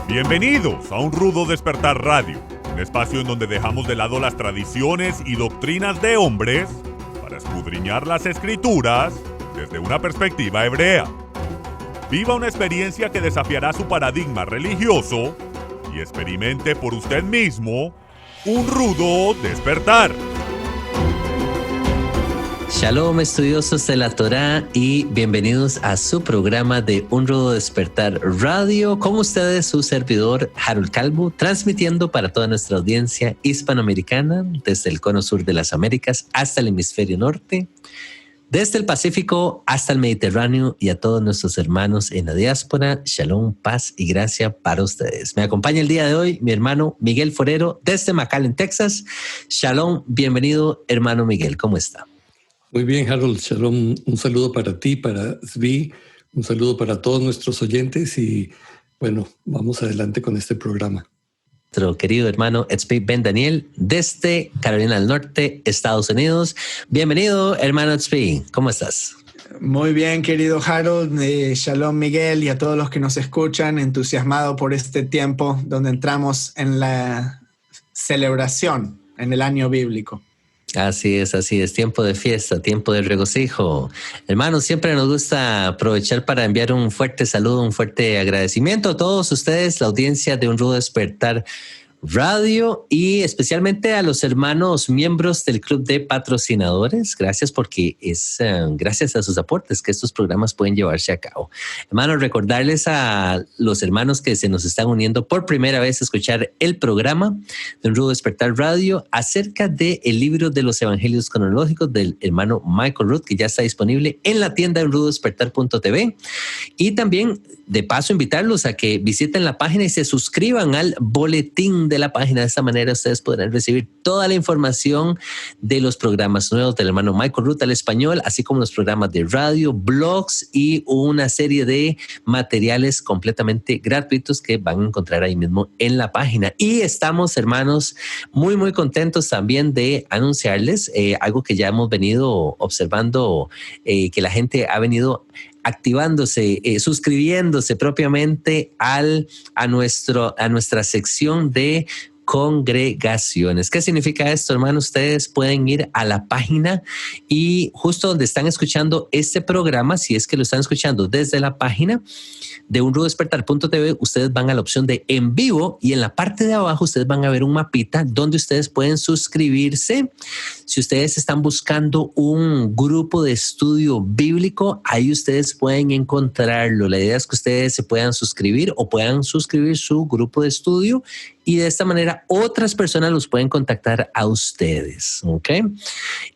Bienvenidos a Un Rudo Despertar Radio, un espacio en donde dejamos de lado las tradiciones y doctrinas de hombres para escudriñar las escrituras desde una perspectiva hebrea. Viva una experiencia que desafiará su paradigma religioso y experimente por usted mismo un rudo despertar. Shalom, estudiosos de la Torá, y bienvenidos a su programa de Un Rudo Despertar Radio. Con ustedes, su servidor Harold Calvo, transmitiendo para toda nuestra audiencia hispanoamericana, desde el cono sur de las Américas hasta el hemisferio norte, desde el Pacífico hasta el Mediterráneo, y a todos nuestros hermanos en la diáspora. Shalom, paz y gracia para ustedes. Me acompaña el día de hoy mi hermano Miguel Forero desde McAllen, Texas. Shalom, bienvenido, hermano Miguel. ¿Cómo está? Muy bien, Harold. Shalom. Un saludo para ti, para Zvi, un saludo para todos nuestros oyentes y, bueno, vamos adelante con este programa. Nuestro querido hermano Tzvi Ben Daniel desde Carolina del Norte, Estados Unidos. Bienvenido, hermano Tzvi. ¿Cómo estás? Muy bien, querido Harold. Shalom, Miguel, y a todos los que nos escuchan, entusiasmado por este tiempo donde entramos en la celebración en el año bíblico. Así es, tiempo de fiesta, tiempo de regocijo. Hermanos, siempre nos gusta aprovechar para enviar un fuerte saludo, un fuerte agradecimiento a todos ustedes, la audiencia de Un Rudo Despertar Radio, y especialmente a los hermanos miembros del Club de Patrocinadores. Gracias, porque es gracias a sus aportes que estos programas pueden llevarse a cabo. Hermanos, recordarles a los hermanos que se nos están uniendo por primera vez a escuchar el programa de Un Rudo Despertar Radio acerca del libro de los Evangelios cronológicos del hermano Michael Root, que ya está disponible en la tienda de unrudodespertar.tv. Y también, de paso, invitarlos a que visiten la página y se suscriban al boletín de la página. De esta manera ustedes podrán recibir toda la información de los programas nuevos del hermano Michael Root al español, así como los programas de radio, blogs y una serie de materiales completamente gratuitos que van a encontrar ahí mismo en la página. Y estamos, hermanos, muy, muy contentos también de anunciarles algo que ya hemos venido observando, que la gente ha venido activándose, suscribiéndose propiamente a nuestra sección de congregaciones. ¿Qué significa esto, hermano? Ustedes pueden ir a la página y justo donde están escuchando este programa, si es que lo están escuchando desde la página de unrudodespertar.tv, ustedes van a la opción de en vivo y en la parte de abajo ustedes van a ver un mapita donde ustedes pueden suscribirse. Si ustedes están buscando un grupo de estudio bíblico, ahí ustedes pueden encontrarlo. La idea es que ustedes se puedan suscribir o puedan suscribir su grupo de estudio, y de esta manera otras personas los pueden contactar a ustedes, ¿ok?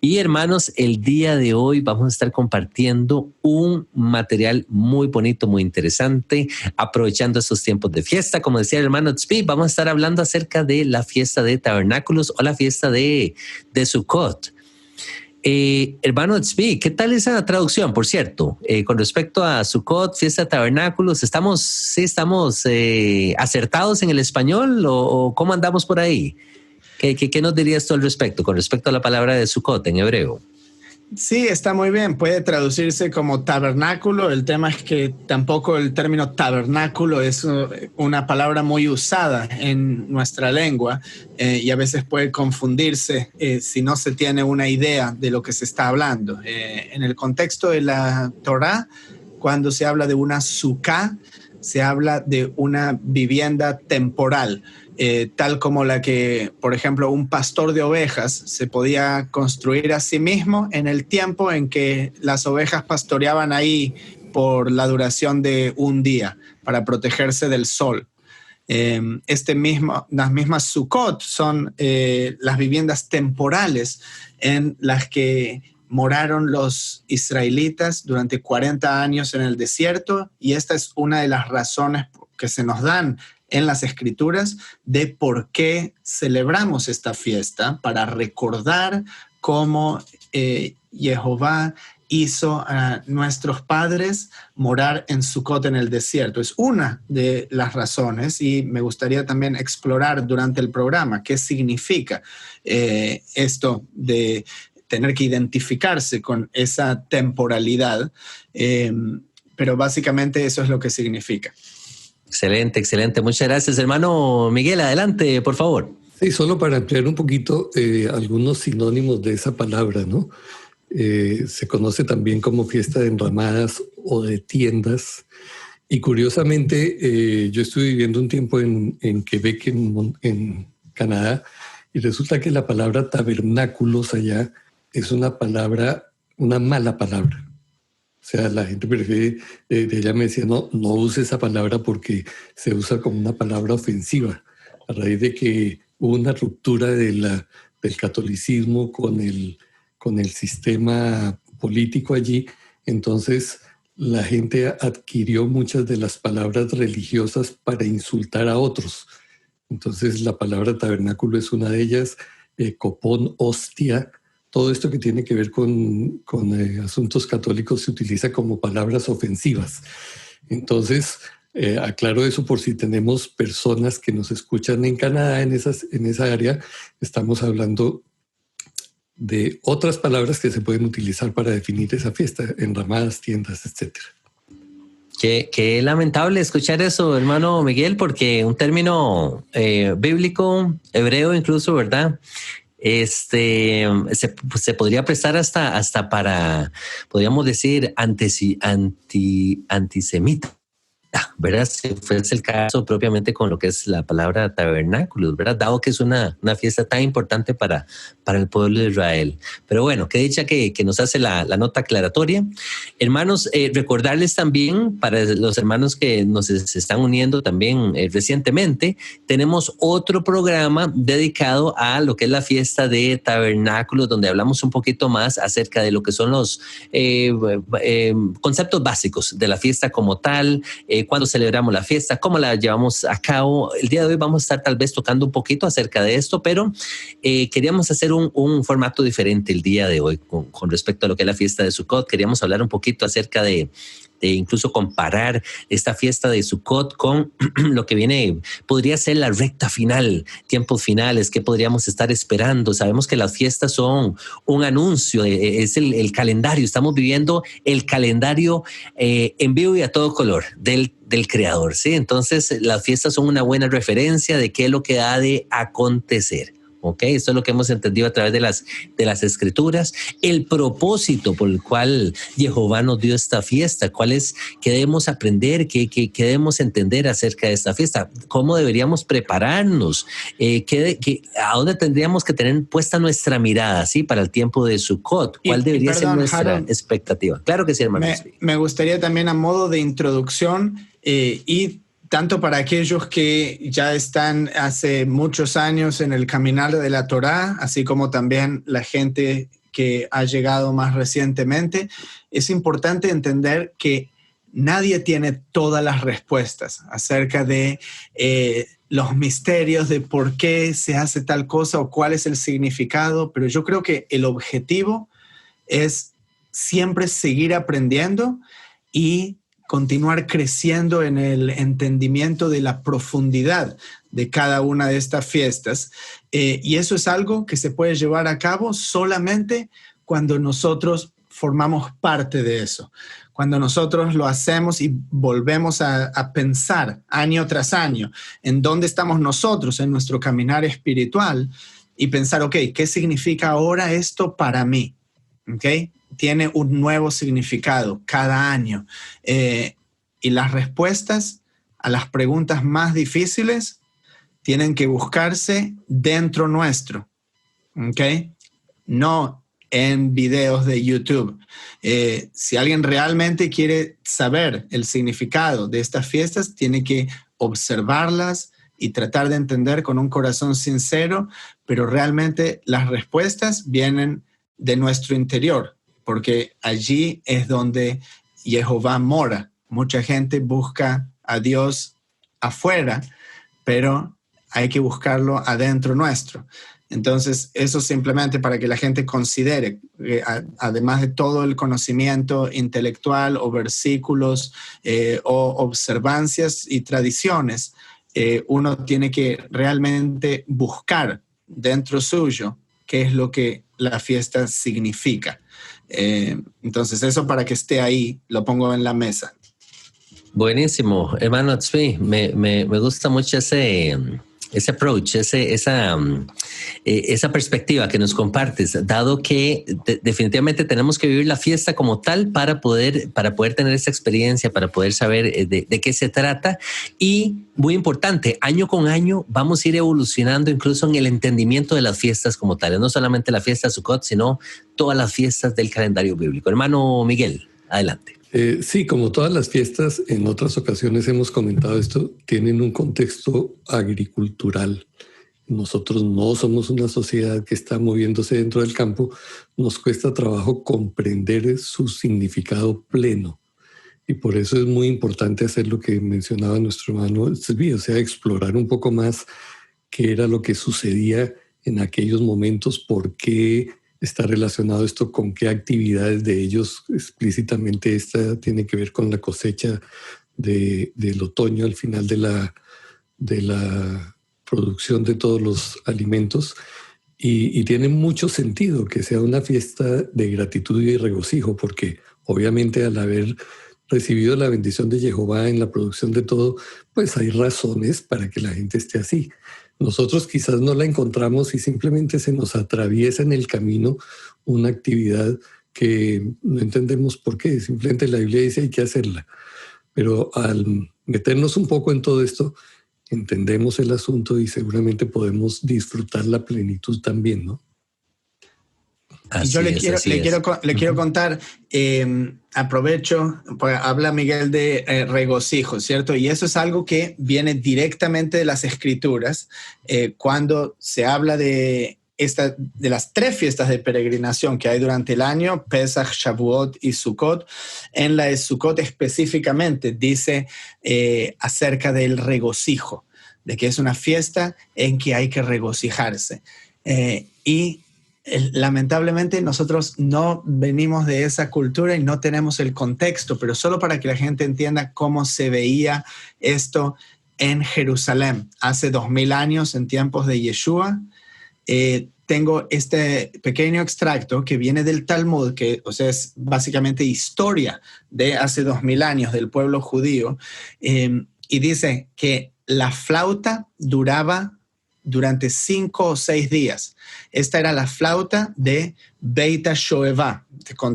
Y hermanos, el día de hoy vamos a estar compartiendo un material muy bonito, muy interesante, aprovechando estos tiempos de fiesta. Como decía el hermano Tzvi, vamos a estar hablando acerca de la fiesta de tabernáculos o la fiesta de Sukkot. Hermano Tzvi, ¿qué tal esa traducción, por cierto? Con respecto a Sukkot, fiesta de tabernáculos, ¿estamos acertados en el español o cómo andamos por ahí? ¿Qué nos dirías tú al respecto, con respecto a la palabra de Sukkot en hebreo? Sí, está muy bien. Puede traducirse como tabernáculo. El tema es que tampoco el término tabernáculo es una palabra muy usada en nuestra lengua y a veces puede confundirse si no se tiene una idea de lo que se está hablando. En el contexto de la Torá, cuando se habla de una sukkah, se habla de una vivienda temporal. Tal como la que, por ejemplo, un pastor de ovejas se podía construir a sí mismo en el tiempo en que las ovejas pastoreaban ahí por la duración de un día para protegerse del sol. Las mismas Sukkot son las viviendas temporales en las que moraron los israelitas durante 40 años en el desierto, y esta es una de las razones que se nos dan en las Escrituras de por qué celebramos esta fiesta, para recordar cómo Jehová hizo a nuestros padres morar en Sukkot en el desierto. Es una de las razones, y me gustaría también explorar durante el programa qué significa esto de tener que identificarse con esa temporalidad, pero básicamente eso es lo que significa. Excelente, excelente. Muchas gracias, hermano Miguel. Adelante, por favor. Sí, solo para ampliar un poquito algunos sinónimos de esa palabra, ¿no? Se conoce también como fiesta de enramadas o de tiendas. Y curiosamente, yo estuve viviendo un tiempo en Quebec, en Canadá, y resulta que la palabra tabernáculos allá es una mala palabra. O sea, la gente prefiere, ella me decía, no use esa palabra porque se usa como una palabra ofensiva, a raíz de que hubo una ruptura del catolicismo con el sistema político allí. Entonces, la gente adquirió muchas de las palabras religiosas para insultar a otros. Entonces, la palabra tabernáculo es una de ellas, copón, hostia. Todo esto que tiene que ver con asuntos católicos se utiliza como palabras ofensivas. Entonces, aclaro eso por si tenemos personas que nos escuchan en Canadá, en esa área. Estamos hablando de otras palabras que se pueden utilizar para definir esa fiesta, enramadas, tiendas, etc. Qué lamentable escuchar eso, hermano Miguel, porque un término bíblico, hebreo incluso, ¿verdad? Se podría prestar hasta para, podríamos decir, antisemita, ¿verdad? Si fuese el caso propiamente con lo que es la palabra tabernáculos, ¿verdad? Dado que es una fiesta tan importante para el pueblo de Israel. Pero bueno, qué dicha que nos hace la nota aclaratoria. Hermanos, recordarles también, para los hermanos que nos están uniendo también recientemente, tenemos otro programa dedicado a lo que es la fiesta de tabernáculos, donde hablamos un poquito más acerca de lo que son los conceptos básicos de la fiesta como tal, cuándo celebramos la fiesta, cómo la llevamos a cabo. El día de hoy vamos a estar tal vez tocando un poquito acerca de esto, pero queríamos hacer un formato diferente el día de hoy con respecto a lo que es la fiesta de Sukkot. Queríamos hablar un poquito acerca de incluso comparar esta fiesta de Sukkot con lo que viene, podría ser la recta final, tiempos finales, que podríamos estar esperando. Sabemos que las fiestas son un anuncio, es el calendario, estamos viviendo el calendario en vivo y a todo color del Creador, ¿sí? Entonces las fiestas son una buena referencia de qué es lo que ha de acontecer. ¿Ok? Esto es lo que hemos entendido a través de las escrituras. El propósito por el cual Jehová nos dio esta fiesta, cuál es, qué debemos aprender, qué debemos entender acerca de esta fiesta, cómo deberíamos prepararnos, a dónde tendríamos que tener puesta nuestra mirada, ¿sí? Para el tiempo de Sukkot, cuál debería ser nuestra expectativa. Claro que sí, hermano. Me gustaría también, a modo de introducción, y tanto para aquellos que ya están hace muchos años en el caminar de la Torá, así como también la gente que ha llegado más recientemente, es importante entender que nadie tiene todas las respuestas acerca de los misterios de por qué se hace tal cosa o cuál es el significado, pero yo creo que el objetivo es siempre seguir aprendiendo y continuar creciendo en el entendimiento de la profundidad de cada una de estas fiestas. Y eso es algo que se puede llevar a cabo solamente cuando nosotros formamos parte de eso. Cuando nosotros lo hacemos y volvemos a pensar año tras año en dónde estamos nosotros en nuestro caminar espiritual y pensar, ok, ¿qué significa ahora esto para mí? ¿Ok? Tiene un nuevo significado cada año. Y las respuestas a las preguntas más difíciles tienen que buscarse dentro nuestro. ¿Ok? No en videos de YouTube. Si alguien realmente quiere saber el significado de estas fiestas, tiene que observarlas y tratar de entender con un corazón sincero, pero realmente las respuestas vienen de nuestro interior, porque allí es donde Jehová mora. Mucha gente busca a Dios afuera, pero hay que buscarlo adentro nuestro. Entonces, eso simplemente para que la gente considere, además de todo el conocimiento intelectual o versículos o observancias y tradiciones, uno tiene que realmente buscar dentro suyo qué es lo que la fiesta significa. Entonces, eso para que esté ahí, lo pongo en la mesa. Buenísimo, hermano Tzvi, me gusta mucho ese approach, esa perspectiva que nos compartes, dado que definitivamente tenemos que vivir la fiesta como tal para poder tener esa experiencia, para poder saber de qué se trata. Y muy importante, año con año vamos a ir evolucionando incluso en el entendimiento de las fiestas como tales, no solamente la fiesta de Sukkot, sino todas las fiestas del calendario bíblico. Hermano Miguel, adelante. Sí, como todas las fiestas, en otras ocasiones hemos comentado esto, tienen un contexto agricultural. Nosotros no somos una sociedad que está moviéndose dentro del campo. Nos cuesta trabajo comprender su significado pleno. Y por eso es muy importante hacer lo que mencionaba nuestro hermano Tzvi, o sea, explorar un poco más qué era lo que sucedía en aquellos momentos, por qué está relacionado esto con qué actividades de ellos. Explícitamente esta tiene que ver con la cosecha del otoño al final de la producción de todos los alimentos. Y tiene mucho sentido que sea una fiesta de gratitud y regocijo, porque obviamente al haber recibido la bendición de Jehová en la producción de todo, pues hay razones para que la gente esté así. Nosotros quizás no la encontramos y simplemente se nos atraviesa en el camino una actividad que no entendemos por qué. Simplemente la Biblia dice hay que hacerla. Pero al meternos un poco en todo esto, entendemos el asunto y seguramente podemos disfrutar la plenitud también, ¿no? Yo le quiero contar, aprovecho, pues habla Miguel de regocijo, ¿cierto? Y eso es algo que viene directamente de las Escrituras. Cuando se habla de las 3 fiestas de peregrinación que hay durante el año, Pesach, Shavuot y Sukkot, en la de Sukkot específicamente dice acerca del regocijo, de que es una fiesta en que hay que regocijarse. Y lamentablemente nosotros no venimos de esa cultura y no tenemos el contexto, pero solo para que la gente entienda cómo se veía esto en Jerusalén hace 2000 años, en tiempos de Yeshua. Tengo este pequeño extracto que viene del Talmud, que o sea, es básicamente historia de hace 2000 años del pueblo judío, y dice que la flauta duraba durante 5 o 6 días. Esta era la flauta de Beit HaShoevah.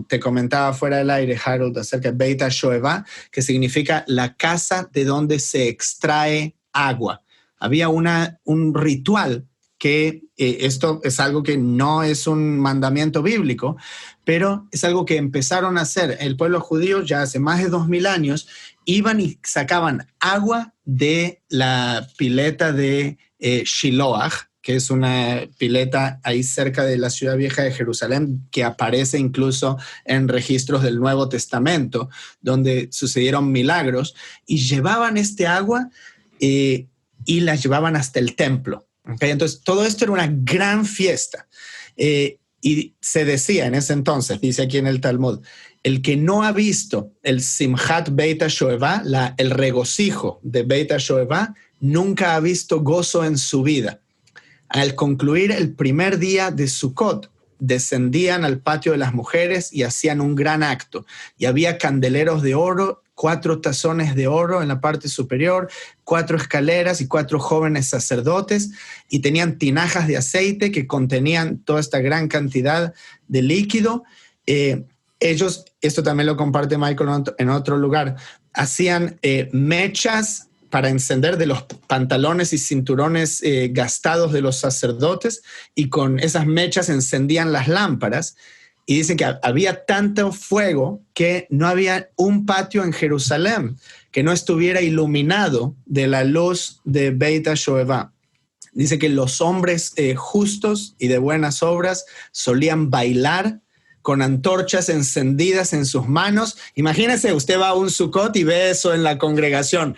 Te comentaba fuera del aire, Harold, acerca de Beit HaShoevah, que significa la casa de donde se extrae agua. Había un ritual que esto es algo que no es un mandamiento bíblico, pero es algo que empezaron a hacer el pueblo judío ya hace más de 2000 años. Iban y sacaban agua de la pileta de Shiloach, que es una pileta ahí cerca de la ciudad vieja de Jerusalén, que aparece incluso en registros del Nuevo Testamento, donde sucedieron milagros, y llevaban este agua y la llevaban hasta el templo. ¿Okay? Entonces, todo esto era una gran fiesta. Y se decía en ese entonces, dice aquí en el Talmud, el que no ha visto el Simchat Beit HaShoevah, el regocijo de Beit HaShoevah, nunca ha visto gozo en su vida. Al concluir el primer día de Sukkot, descendían al patio de las mujeres y hacían un gran acto. Y había candeleros de oro, 4 tazones de oro en la parte superior, 4 escaleras y 4 jóvenes sacerdotes, y tenían tinajas de aceite que contenían toda esta gran cantidad de líquido. Ellos, esto también lo comparte Michael en otro lugar, hacían mechas para encender de los pantalones y cinturones gastados de los sacerdotes, y con esas mechas encendían las lámparas. Y dicen que había tanto fuego que no había un patio en Jerusalén que no estuviera iluminado de la luz de Beit HaShoevah. Dice que los hombres justos y de buenas obras solían bailar con antorchas encendidas en sus manos. Imagínese, usted va a un Sukkot y ve eso en la congregación.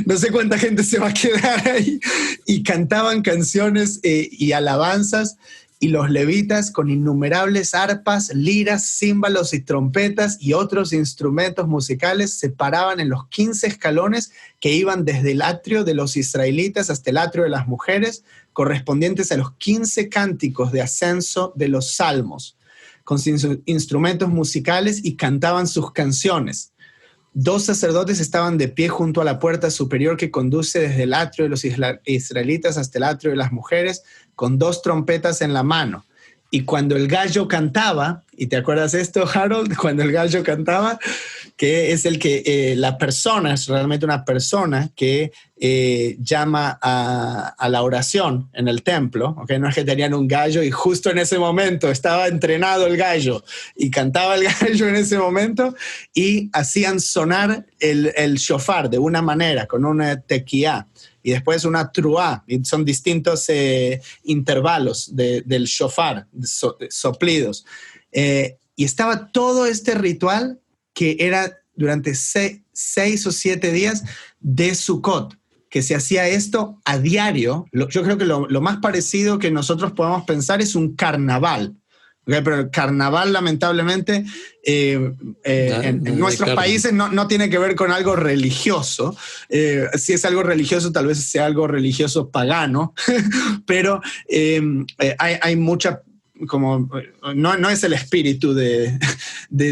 No sé cuánta gente se va a quedar ahí. Y cantaban canciones y alabanzas, y los levitas con innumerables arpas, liras, címbalos y trompetas y otros instrumentos musicales se paraban en los 15 escalones que iban desde el atrio de los israelitas hasta el atrio de las mujeres, correspondientes a los 15 cánticos de ascenso de los salmos, con sus instrumentos musicales, y cantaban sus canciones. 2 sacerdotes estaban de pie junto a la puerta superior que conduce desde el atrio de los israelitas hasta el atrio de las mujeres, con 2 trompetas en la mano. Y cuando el gallo cantaba, ¿y te acuerdas esto, Harold? Cuando el gallo cantaba, que es el que la persona, es realmente una persona que llama a la oración en el templo, ¿okay? No es que tenían un gallo y justo en ese momento estaba entrenado el gallo y cantaba el gallo en ese momento y hacían sonar el shofar de una manera, con una tequía. Y después una truá, y son distintos intervalos del shofar, soplidos. Y estaba todo este ritual que era durante 6 o 7 días de Sukkot, que se hacía esto a diario. Yo creo que lo más parecido que nosotros podemos pensar es un carnaval. Okay, pero el carnaval, lamentablemente, en nuestros países no tiene que ver con algo religioso. Si es algo religioso, tal vez sea algo religioso pagano, pero hay mucha... como no es el espíritu de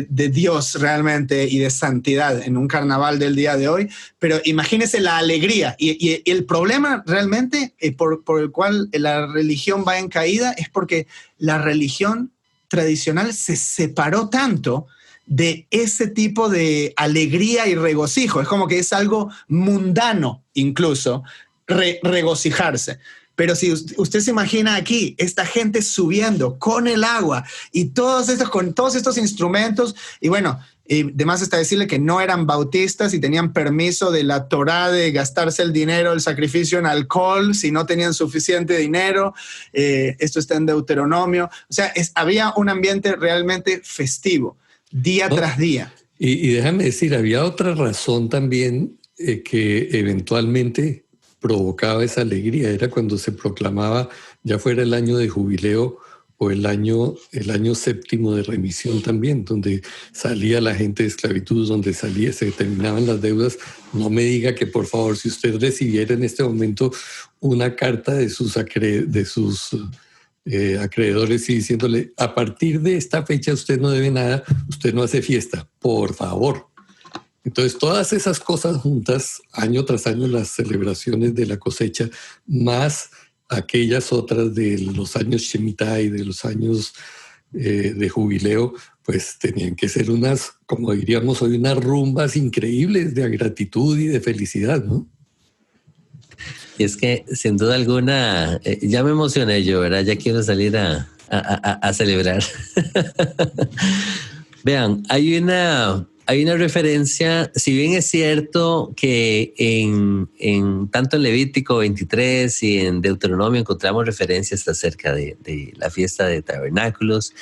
Dios realmente y de santidad en un carnaval del día de hoy, pero imagínese la alegría y el problema realmente por el cual la religión va en caída es porque la religión tradicional se separó tanto de ese tipo de alegría y regocijo. Es como que es algo mundano incluso regocijarse. Pero si usted se imagina aquí, esta gente subiendo con el agua y con todos estos instrumentos, y bueno, y además está decirle que no eran bautistas y tenían permiso de la Torá de gastarse el dinero, el sacrificio en alcohol, si no tenían suficiente dinero. Esto está en Deuteronomio. O sea, había un ambiente realmente festivo, día tras día. Y déjame decir, había otra razón también que eventualmente provocaba esa alegría. Era cuando se proclamaba, ya fuera el año de jubileo o el año séptimo de remisión también, donde salía la gente de esclavitud, donde se terminaban las deudas. No me diga que, por favor, si usted recibiera en este momento una carta de sus acreedores y diciéndole, a partir de esta fecha usted no debe nada, usted no hace fiesta, por favor. Entonces, todas esas cosas juntas, año tras año, las celebraciones de la cosecha, más aquellas otras de los años Shemitah y de los años de jubileo, pues tenían que ser unas, como diríamos hoy, unas rumbas increíbles de gratitud y de felicidad, ¿no? Y es que, sin duda alguna, ya me emocioné yo, ¿verdad? Ya quiero salir a celebrar. Vean, hay una referencia, si bien es cierto que tanto en Levítico 23 y en Deuteronomio encontramos referencias acerca de la fiesta de tabernáculos,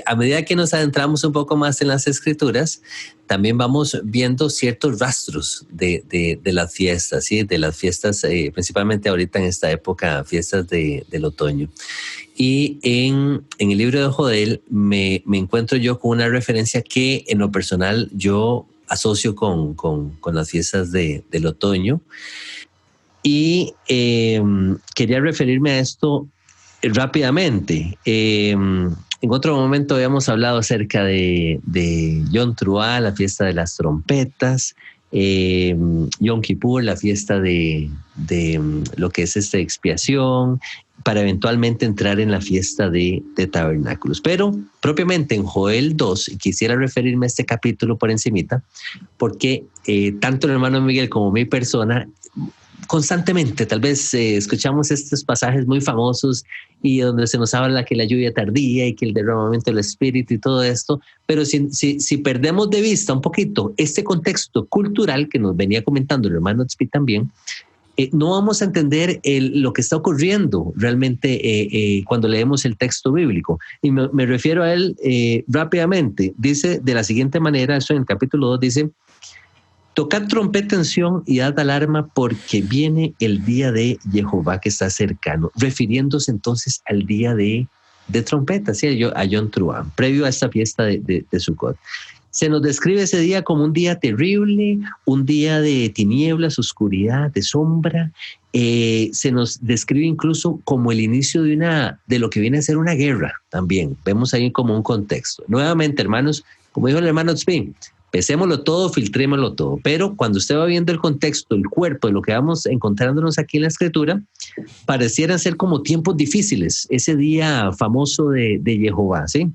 a medida que nos adentramos un poco más en las escrituras, también vamos viendo ciertos rastros de las fiestas, ¿sí? De las fiestas, principalmente ahorita en esta época, fiestas del otoño. Y en el libro de Joel me encuentro yo con una referencia que en lo personal yo asocio con las fiestas del otoño. Y quería referirme a esto rápidamente. En otro momento habíamos hablado acerca de Yom Teruah, la fiesta de las trompetas, Yom Kippur, la fiesta de lo que es esta expiación, para eventualmente entrar en la fiesta de tabernáculos. Pero propiamente en Joel 2, quisiera referirme a este capítulo por encimita, porque tanto el hermano Miguel como mi persona, constantemente tal vez escuchamos estos pasajes muy famosos y donde se nos habla que la lluvia tardía y que el derramamiento del Espíritu y todo esto, pero si perdemos de vista un poquito este contexto cultural que nos venía comentando el hermano Tzvi también, no vamos a entender lo que está ocurriendo realmente cuando leemos el texto bíblico. Y me refiero a él rápidamente. Dice de la siguiente manera, eso en el capítulo 2 dice: tocad trompeta en Sión y dad alarma porque viene el día de Jehová que está cercano, refiriéndose entonces al día de trompeta, ¿sí? A Yom Teruah, previo a esta fiesta de Sukkot. Se nos describe ese día como un día terrible, un día de tinieblas, oscuridad, de sombra. Se nos describe incluso como el inicio de lo que viene a ser una guerra también. Vemos ahí como un contexto. Nuevamente, hermanos, como dijo el hermano Tzvi, Pesémoslo todo, filtrémoslo todo. Pero cuando usted va viendo el contexto, el cuerpo de lo que vamos encontrándonos aquí en la escritura, parecieran ser como tiempos difíciles, ese día famoso de Jehová, ¿sí?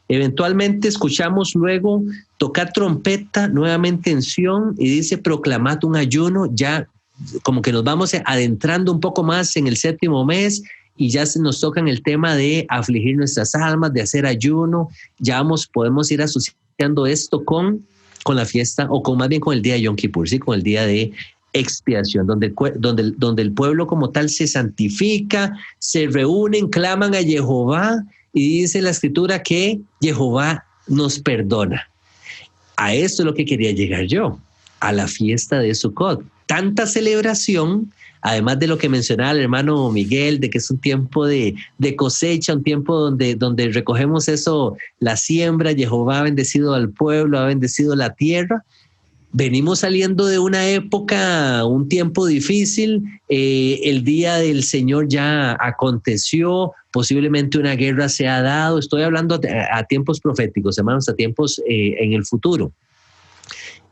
Eventualmente escuchamos luego tocar trompeta nuevamente en Sión y dice proclamad un ayuno, ya como que nos vamos adentrando un poco más en el 7º mes y ya se nos toca en el tema de afligir nuestras almas, de hacer ayuno, ya podemos ir asociando esto con la fiesta o más bien con el día de Yom Kippur, ¿sí? Con el día de expiación, donde el pueblo como tal se santifica, se reúnen, claman a Jehová y dice la escritura que Jehová nos perdona. A esto es lo que quería llegar yo, a la fiesta de Sukkot. Tanta celebración, además de lo que mencionaba el hermano Miguel, de que es un tiempo de cosecha, un tiempo donde recogemos eso, la siembra, Jehová ha bendecido al pueblo, ha bendecido la tierra. Venimos saliendo de una época, un tiempo difícil, el día del Señor ya aconteció, posiblemente una guerra se ha dado, estoy hablando a tiempos proféticos, hermanos, a tiempos en el futuro.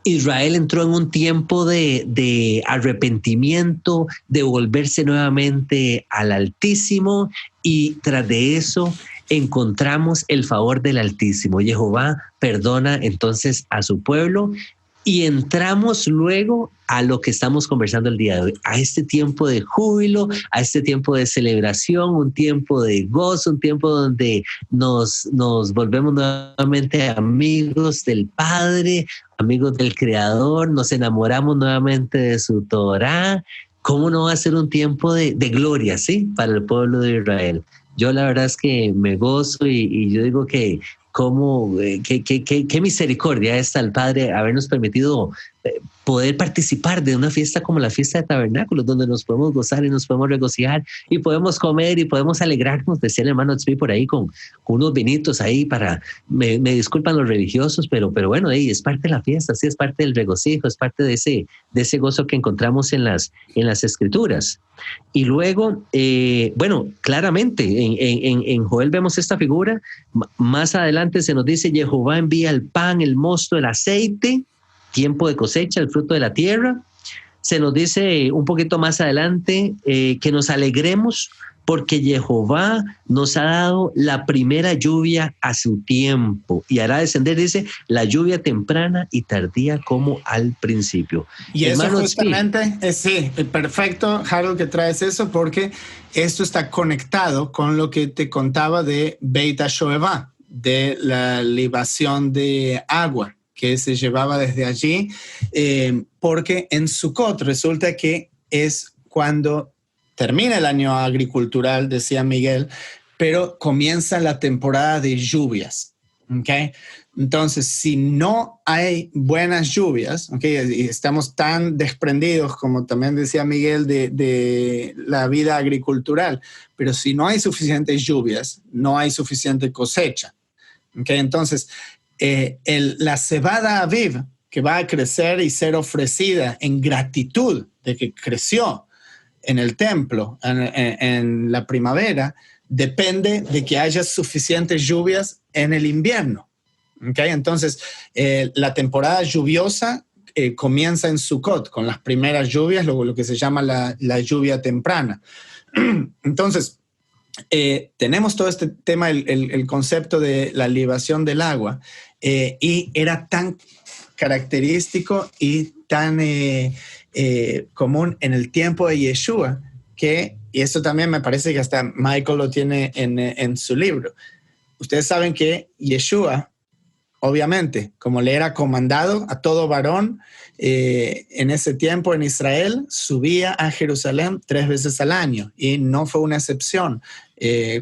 Israel entró en un tiempo de arrepentimiento, de volverse nuevamente al Altísimo y tras de eso encontramos el favor del Altísimo. Jehová perdona entonces a su pueblo y entramos luego a lo que estamos conversando el día de hoy, a este tiempo de júbilo, a este tiempo de celebración, un tiempo de gozo, un tiempo donde nos volvemos nuevamente amigos del Padre, amigos del Creador, nos enamoramos nuevamente de su Torá. ¿Cómo no va a ser un tiempo de gloria, sí, para el pueblo de Israel? Yo la verdad es que me gozo y yo digo que qué misericordia está el Padre habernos permitido poder participar de una fiesta como la fiesta de tabernáculos, donde nos podemos gozar y nos podemos regocijar y podemos comer y podemos alegrarnos. Decía el hermano Tzvi por ahí con unos vinitos ahí me disculpan los religiosos, pero bueno, es parte de la fiesta, sí, es parte del regocijo, es parte de ese gozo que encontramos en las escrituras. Y luego, claramente en Joel vemos esta figura. Más adelante se nos dice Jehová envía el pan, el mosto, el aceite, tiempo de cosecha, el fruto de la tierra. Se nos dice un poquito más adelante que nos alegremos porque Jehová nos ha dado la primera lluvia a su tiempo y hará descender, dice, la lluvia temprana y tardía como al principio. Y hermano, eso justamente, sí, perfecto, Harold, que traes eso, porque esto está conectado con lo que te contaba de Beit HaShoevah, de la libación de agua que se llevaba desde allí, porque en Sukkot resulta que es cuando termina el año agricultural, decía Miguel, pero comienza la temporada de lluvias, ¿okay? Entonces, si no hay buenas lluvias, ¿okay? Y estamos tan desprendidos, como también decía Miguel, de la vida agricultural, pero si no hay suficientes lluvias, no hay suficiente cosecha, ¿okay? Entonces, la cebada Aviv, que va a crecer y ser ofrecida en gratitud de que creció en el templo en la primavera, depende de que haya suficientes lluvias en el invierno. ¿Okay? Entonces, la temporada lluviosa comienza en Sukkot, con las primeras lluvias, lo que se llama la lluvia temprana. Entonces, tenemos todo este tema, el concepto de la libación del agua, y era tan característico y tan común en el tiempo de Yeshua, y eso también me parece que hasta Michael lo tiene en su libro. Ustedes saben que Yeshua, obviamente, como le era comandado a todo varón en ese tiempo en Israel, subía a Jerusalén 3 veces al año, y no fue una excepción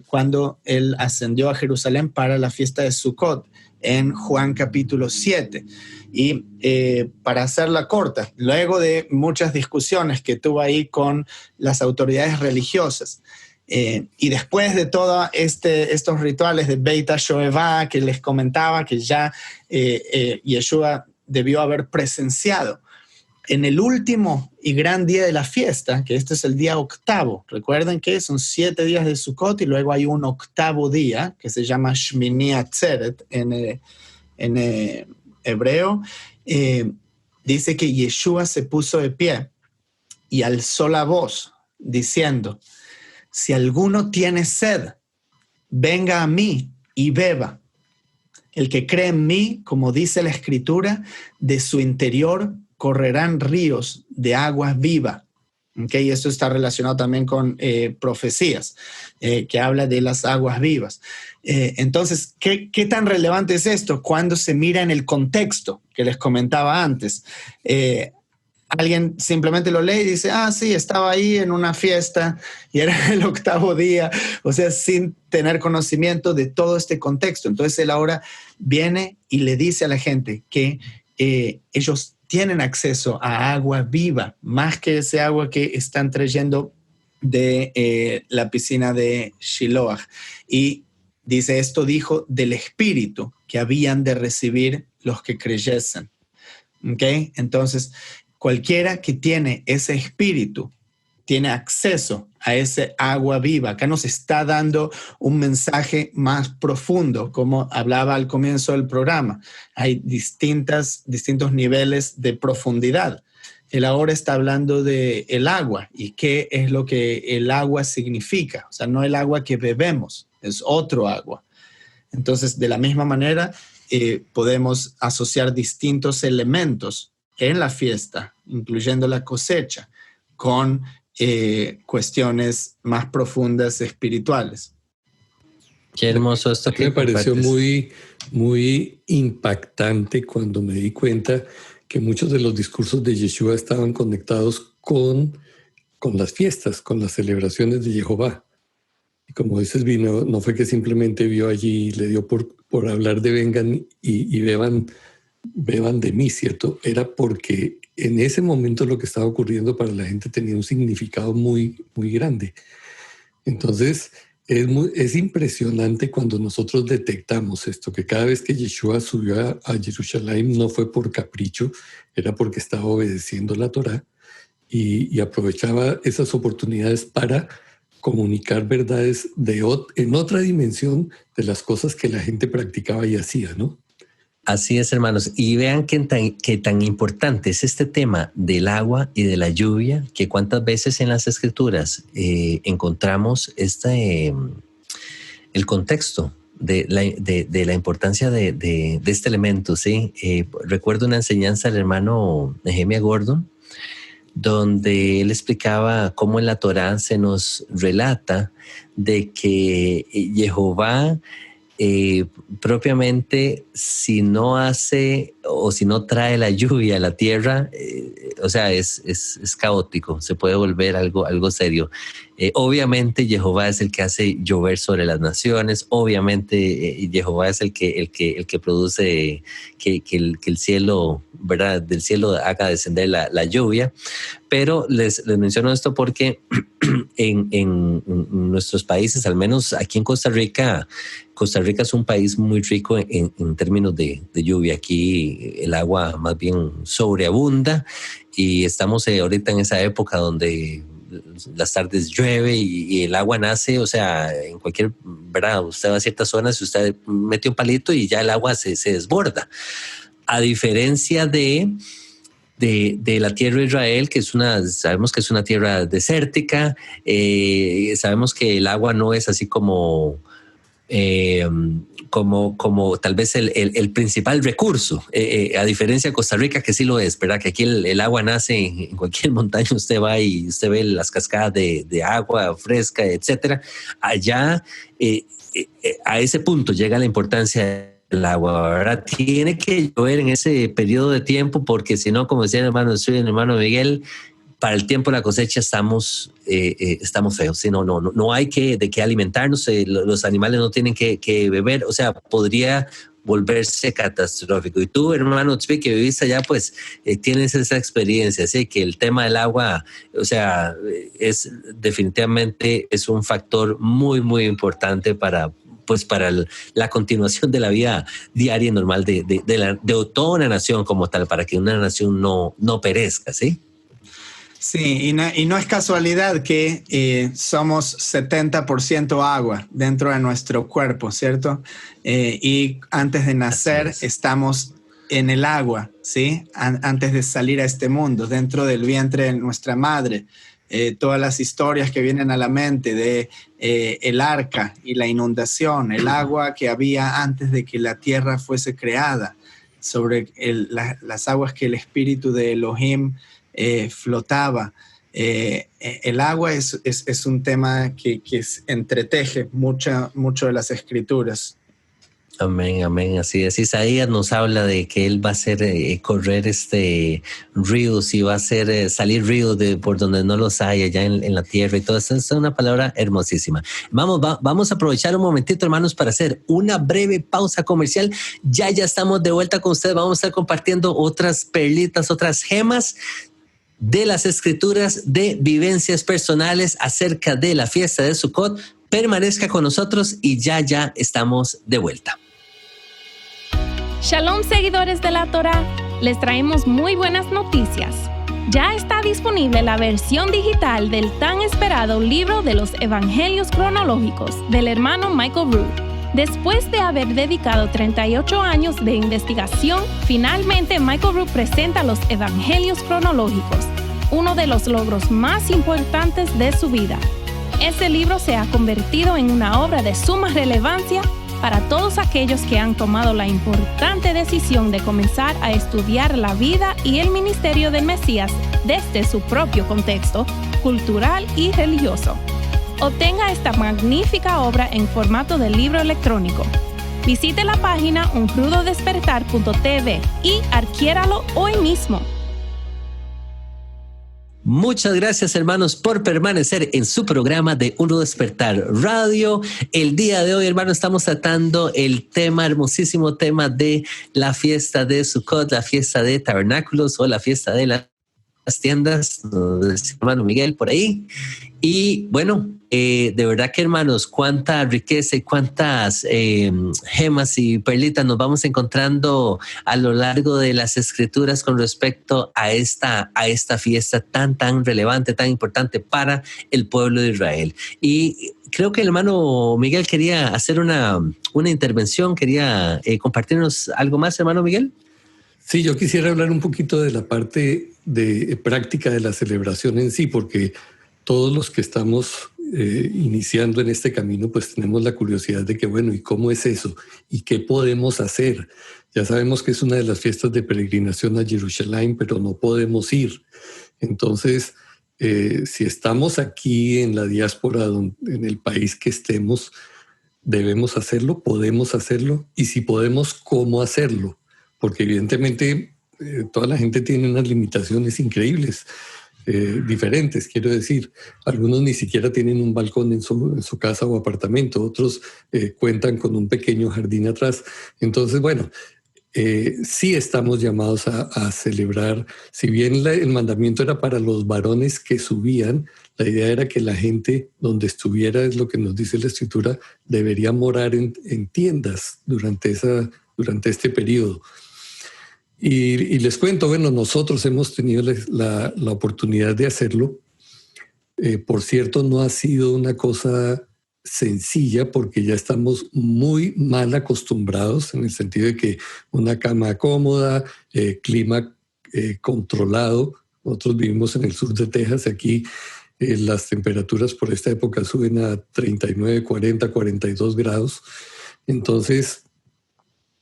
cuando él ascendió a Jerusalén para la fiesta de Sukkot en Juan capítulo 7. Y para hacerla corta, luego de muchas discusiones que tuvo ahí con las autoridades religiosas, y después de todos estos rituales de Beit HaShoevah que les comentaba que ya Yeshua debió haber presenciado, en el último y gran día de la fiesta, que este es el día 8, recuerden que son 7 días de Sukkot y luego hay un 8º día que se llama Shmini Atzeret en hebreo, dice que Yeshua se puso de pie y alzó la voz diciendo, si alguno tiene sed, venga a mí y beba. El que cree en mí, como dice la Escritura, de su interior correrán ríos de agua viva. Okay, esto está relacionado también con profecías, que habla de las aguas vivas. Entonces, ¿qué tan relevante es esto? Cuando se mira en el contexto que les comentaba antes. Alguien simplemente lo lee y dice, sí, estaba ahí en una fiesta y era el 8º día, o sea, sin tener conocimiento de todo este contexto. Entonces, él ahora viene y le dice a la gente que ellos tienen acceso a agua viva, más que ese agua que están trayendo de la piscina de Shiloah. Y dice, esto dijo del Espíritu que habían de recibir los que creyesen. ¿Okay? Entonces, cualquiera que tiene ese Espíritu tiene acceso a ese agua viva. Acá nos está dando un mensaje más profundo, como hablaba al comienzo del programa. Hay distintos niveles de profundidad. Él ahora está hablando del agua y qué es lo que el agua significa. O sea, no el agua que bebemos, es otro agua. Entonces, de la misma manera, podemos asociar distintos elementos en la fiesta, incluyendo la cosecha, con cuestiones más profundas espirituales. Qué hermoso esto que me pareció compartes. muy impactante cuando me di cuenta que muchos de los discursos de Yeshua estaban conectados con las fiestas, con las celebraciones de Jehová. Y como dices, no fue que simplemente vio allí y le dio por hablar de vengan y beban de mí, ¿cierto? Era porque en ese momento lo que estaba ocurriendo para la gente tenía un significado muy, muy grande. Entonces, es impresionante cuando nosotros detectamos esto, que cada vez que Yeshua subió a Jerusalén no fue por capricho, era porque estaba obedeciendo la Torá y aprovechaba esas oportunidades para comunicar verdades en otra dimensión de las cosas que la gente practicaba y hacía, ¿no? Así es, hermanos. Y vean qué tan importante es este tema del agua y de la lluvia, que cuántas veces en las Escrituras encontramos el contexto de la importancia de este elemento, ¿sí? Recuerdo una enseñanza del hermano Nehemia Gordon, donde él explicaba cómo en la Torá se nos relata de que Jehová propiamente, si no hace o si no trae la lluvia a la tierra, o sea, es caótico, se puede volver algo serio. Obviamente Jehová es el que hace llover sobre las naciones, obviamente Jehová es el que produce que el cielo, ¿verdad? Del cielo haga descender la lluvia, pero les menciono esto porque en nuestros países, al menos aquí en Costa Rica es un país muy rico en términos de lluvia. Aquí el agua más bien sobreabunda y estamos ahorita en esa época donde las tardes llueve y el agua nace, o sea, en cualquier, ¿verdad? Usted va a ciertas zonas y usted mete un palito y ya el agua se desborda. A diferencia de la tierra de Israel, que sabemos que es una tierra desértica, sabemos que el agua no es así como tal vez el principal recurso, a diferencia de Costa Rica, que sí lo es, ¿verdad? Que aquí el agua nace en cualquier montaña, usted va y usted ve las cascadas de agua fresca, etcétera. Allá, a ese punto llega la importancia del agua, ¿verdad? Tiene que llover en ese periodo de tiempo, porque si no, como decía el hermano Miguel, para el tiempo de la cosecha estamos feos, ¿sí? No hay de qué alimentarnos, los animales no tienen que beber, o sea, podría volverse catastrófico. Y tú, hermano Tzvi, que viviste allá, pues tienes esa experiencia, ¿sí? Que el tema del agua, o sea, definitivamente es un factor muy, muy importante para la continuación de la vida diaria y normal de toda una nación como tal, para que una nación no perezca, ¿sí? Sí, y no es casualidad que somos 70% agua dentro de nuestro cuerpo, ¿cierto? Y antes de nacer estamos en el agua, ¿sí? Antes de salir a este mundo, dentro del vientre de nuestra madre. Todas las historias que vienen a la mente de el arca y la inundación, el agua que había antes de que la tierra fuese creada, sobre las aguas que el espíritu de Elohim flotaba. El agua es un tema que entreteje mucho de las escrituras. Amén, amén, así es. Isaías nos habla de que él va a hacer correr ríos y va a hacer salir ríos por donde no los hay allá en la tierra y todo eso. Es una palabra hermosísima. Vamos a aprovechar un momentito, hermanos, para hacer una breve pausa comercial. Ya estamos de vuelta con ustedes. Vamos a estar compartiendo otras perlitas, otras gemas de las escrituras, de vivencias personales acerca de la fiesta de Sukkot. Permanezca con nosotros y ya estamos de vuelta. Shalom, seguidores de la Torá, les traemos muy buenas noticias. Ya está disponible la versión digital del tan esperado libro de los Evangelios cronológicos del hermano Michael Rood. Después de haber dedicado 38 años de investigación, finalmente Michael Rood presenta los Evangelios cronológicos, uno de los logros más importantes de su vida. Este libro se ha convertido en una obra de suma relevancia para todos aquellos que han tomado la importante decisión de comenzar a estudiar la vida y el ministerio del Mesías desde su propio contexto cultural y religioso. Obtenga esta magnífica obra en formato de libro electrónico. Visite la página unrudodespertar.tv y adquiéralo hoy mismo. Muchas gracias, hermanos, por permanecer en su programa de Un Rudo Despertar Radio. El día de hoy, hermanos, estamos tratando el hermosísimo tema de la fiesta de Sukkot, la fiesta de tabernáculos o la fiesta de las tiendas, nos dice hermano Miguel por ahí. Y bueno, de verdad que, hermanos, cuánta riqueza y cuántas gemas y perlitas nos vamos encontrando a lo largo de las escrituras con respecto a esta fiesta tan relevante, tan importante para el pueblo de Israel. Y creo que el hermano Miguel quería hacer una intervención, quería compartirnos algo más, hermano Miguel. Sí, yo quisiera hablar un poquito de la parte de práctica de la celebración en sí, porque todos los que estamos iniciando en este camino, pues tenemos la curiosidad de que, bueno, ¿y cómo es eso? ¿Y qué podemos hacer? Ya sabemos que es una de las fiestas de peregrinación a Jerusalén, pero no podemos ir. Entonces, si estamos aquí en la diáspora, en el país que estemos, debemos hacerlo, podemos hacerlo, y si podemos, ¿cómo hacerlo? Porque evidentemente toda la gente tiene unas limitaciones increíbles, diferentes, quiero decir. Algunos ni siquiera tienen un balcón en su casa o apartamento, otros cuentan con un pequeño jardín atrás. Entonces, bueno, sí estamos llamados a celebrar. Si bien el mandamiento era para los varones que subían, la idea era que la gente donde estuviera, es lo que nos dice la Escritura, debería morar en tiendas durante este periodo. Y les cuento, bueno, nosotros hemos tenido la oportunidad de hacerlo. Por cierto, no ha sido una cosa sencilla porque ya estamos muy mal acostumbrados en el sentido de que una cama cómoda, clima controlado. Nosotros vivimos en el sur de Texas, aquí las temperaturas por esta época suben a 39, 40, 42 grados. Entonces,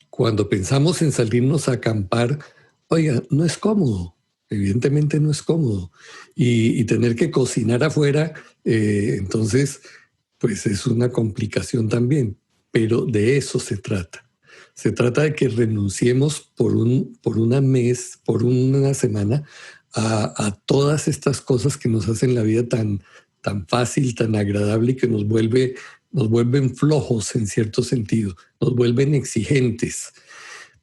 cuando pensamos en salirnos a acampar, oiga, no es cómodo, evidentemente no es cómodo. Y tener que cocinar afuera, entonces, pues es una complicación también. Pero de eso se trata. Se trata de que renunciemos por una semana, a todas estas cosas que nos hacen la vida tan fácil, tan agradable y que nos vuelven flojos en cierto sentido, nos vuelven exigentes,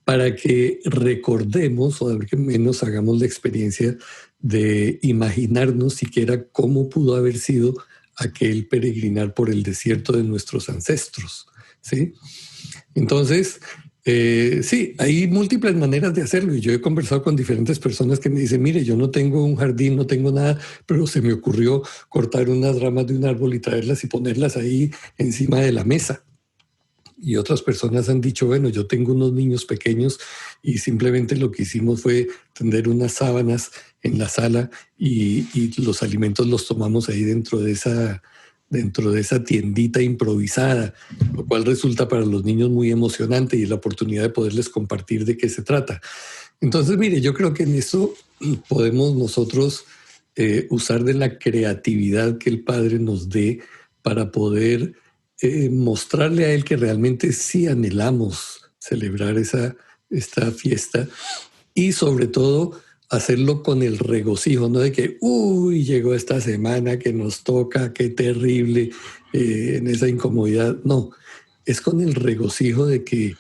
para que recordemos o al menos hagamos la experiencia de imaginarnos siquiera cómo pudo haber sido aquel peregrinar por el desierto de nuestros ancestros, ¿sí? Entonces, sí, hay múltiples maneras de hacerlo y yo he conversado con diferentes personas que me dicen, mire, yo no tengo un jardín, no tengo nada, pero se me ocurrió cortar unas ramas de un árbol y traerlas y ponerlas ahí encima de la mesa. Y otras personas han dicho, bueno, yo tengo unos niños pequeños y simplemente lo que hicimos fue tender unas sábanas en la sala y los alimentos los tomamos ahí dentro de esa tiendita improvisada, lo cual resulta para los niños muy emocionante y la oportunidad de poderles compartir de qué se trata. Entonces, mire, yo creo que en eso podemos nosotros usar de la creatividad que el Padre nos dé para poder mostrarle a Él que realmente sí anhelamos celebrar esta fiesta y sobre todo hacerlo con el regocijo, no de que, llegó esta semana que nos toca, qué terrible, en esa incomodidad. No, es con el regocijo de que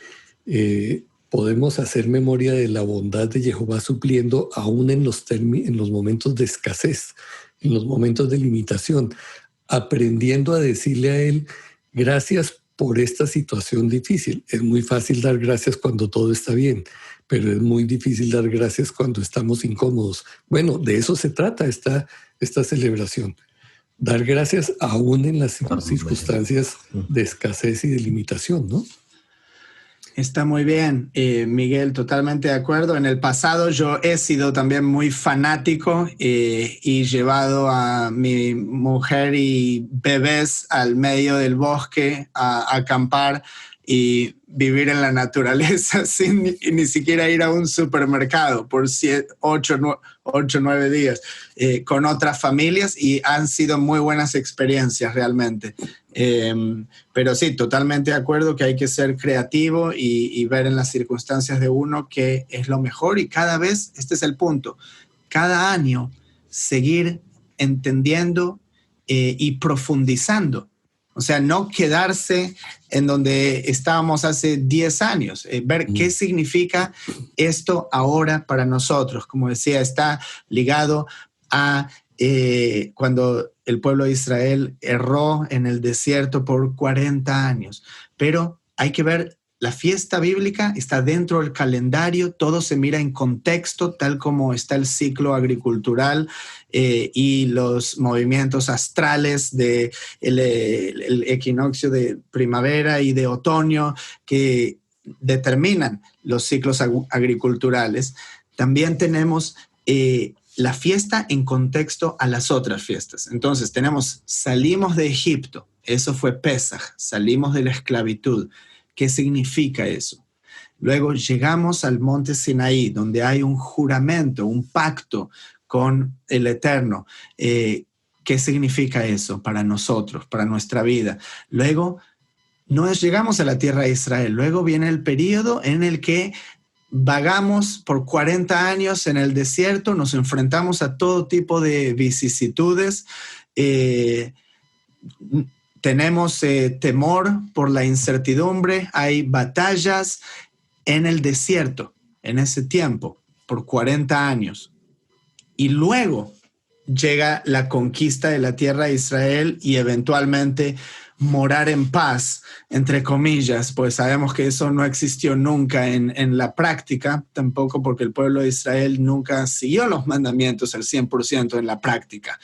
podemos hacer memoria de la bondad de Jehová supliendo aún en los momentos de escasez, en los momentos de limitación, aprendiendo a decirle a Él, gracias por esta situación difícil. Es muy fácil dar gracias cuando todo está bien, pero es muy difícil dar gracias cuando estamos incómodos. Bueno, de eso se trata esta celebración. Dar gracias aún en las circunstancias de escasez y de limitación, ¿no? Está muy bien, Miguel, totalmente de acuerdo. En el pasado yo he sido también muy fanático y llevado a mi mujer y bebés al medio del bosque a acampar y vivir en la naturaleza sin ni siquiera ir a un supermercado por 8 o 9 días con otras familias y han sido muy buenas experiencias realmente. Pero sí, totalmente de acuerdo que hay que ser creativo y ver en las circunstancias de uno qué es lo mejor y cada vez, este es el punto, cada año seguir entendiendo y profundizando. O sea, no quedarse en donde estábamos hace 10 años, ver qué significa esto ahora para nosotros. Como decía, está ligado a cuando el pueblo de Israel erró en el desierto por 40 años. Pero hay que ver, la fiesta bíblica está dentro del calendario, todo se mira en contexto, tal como está el ciclo agricultural y los movimientos astrales del el equinoccio de primavera y de otoño que determinan los ciclos agriculturales. También tenemos la fiesta en contexto a las otras fiestas. Entonces salimos de Egipto, eso fue Pesaj, salimos de la esclavitud. ¿Qué significa eso? Luego llegamos al monte Sinaí, donde hay un juramento, un pacto con el Eterno. ¿Qué significa eso para nosotros, para nuestra vida? Luego llegamos a la tierra de Israel. Luego viene el periodo en el que vagamos por 40 años en el desierto, nos enfrentamos a todo tipo de vicisitudes, tenemos temor por la incertidumbre, hay batallas en el desierto en ese tiempo, por 40 años. Y luego llega la conquista de la tierra de Israel y eventualmente morar en paz, entre comillas, pues sabemos que eso no existió nunca en la práctica, tampoco porque el pueblo de Israel nunca siguió los mandamientos al 100% en la práctica.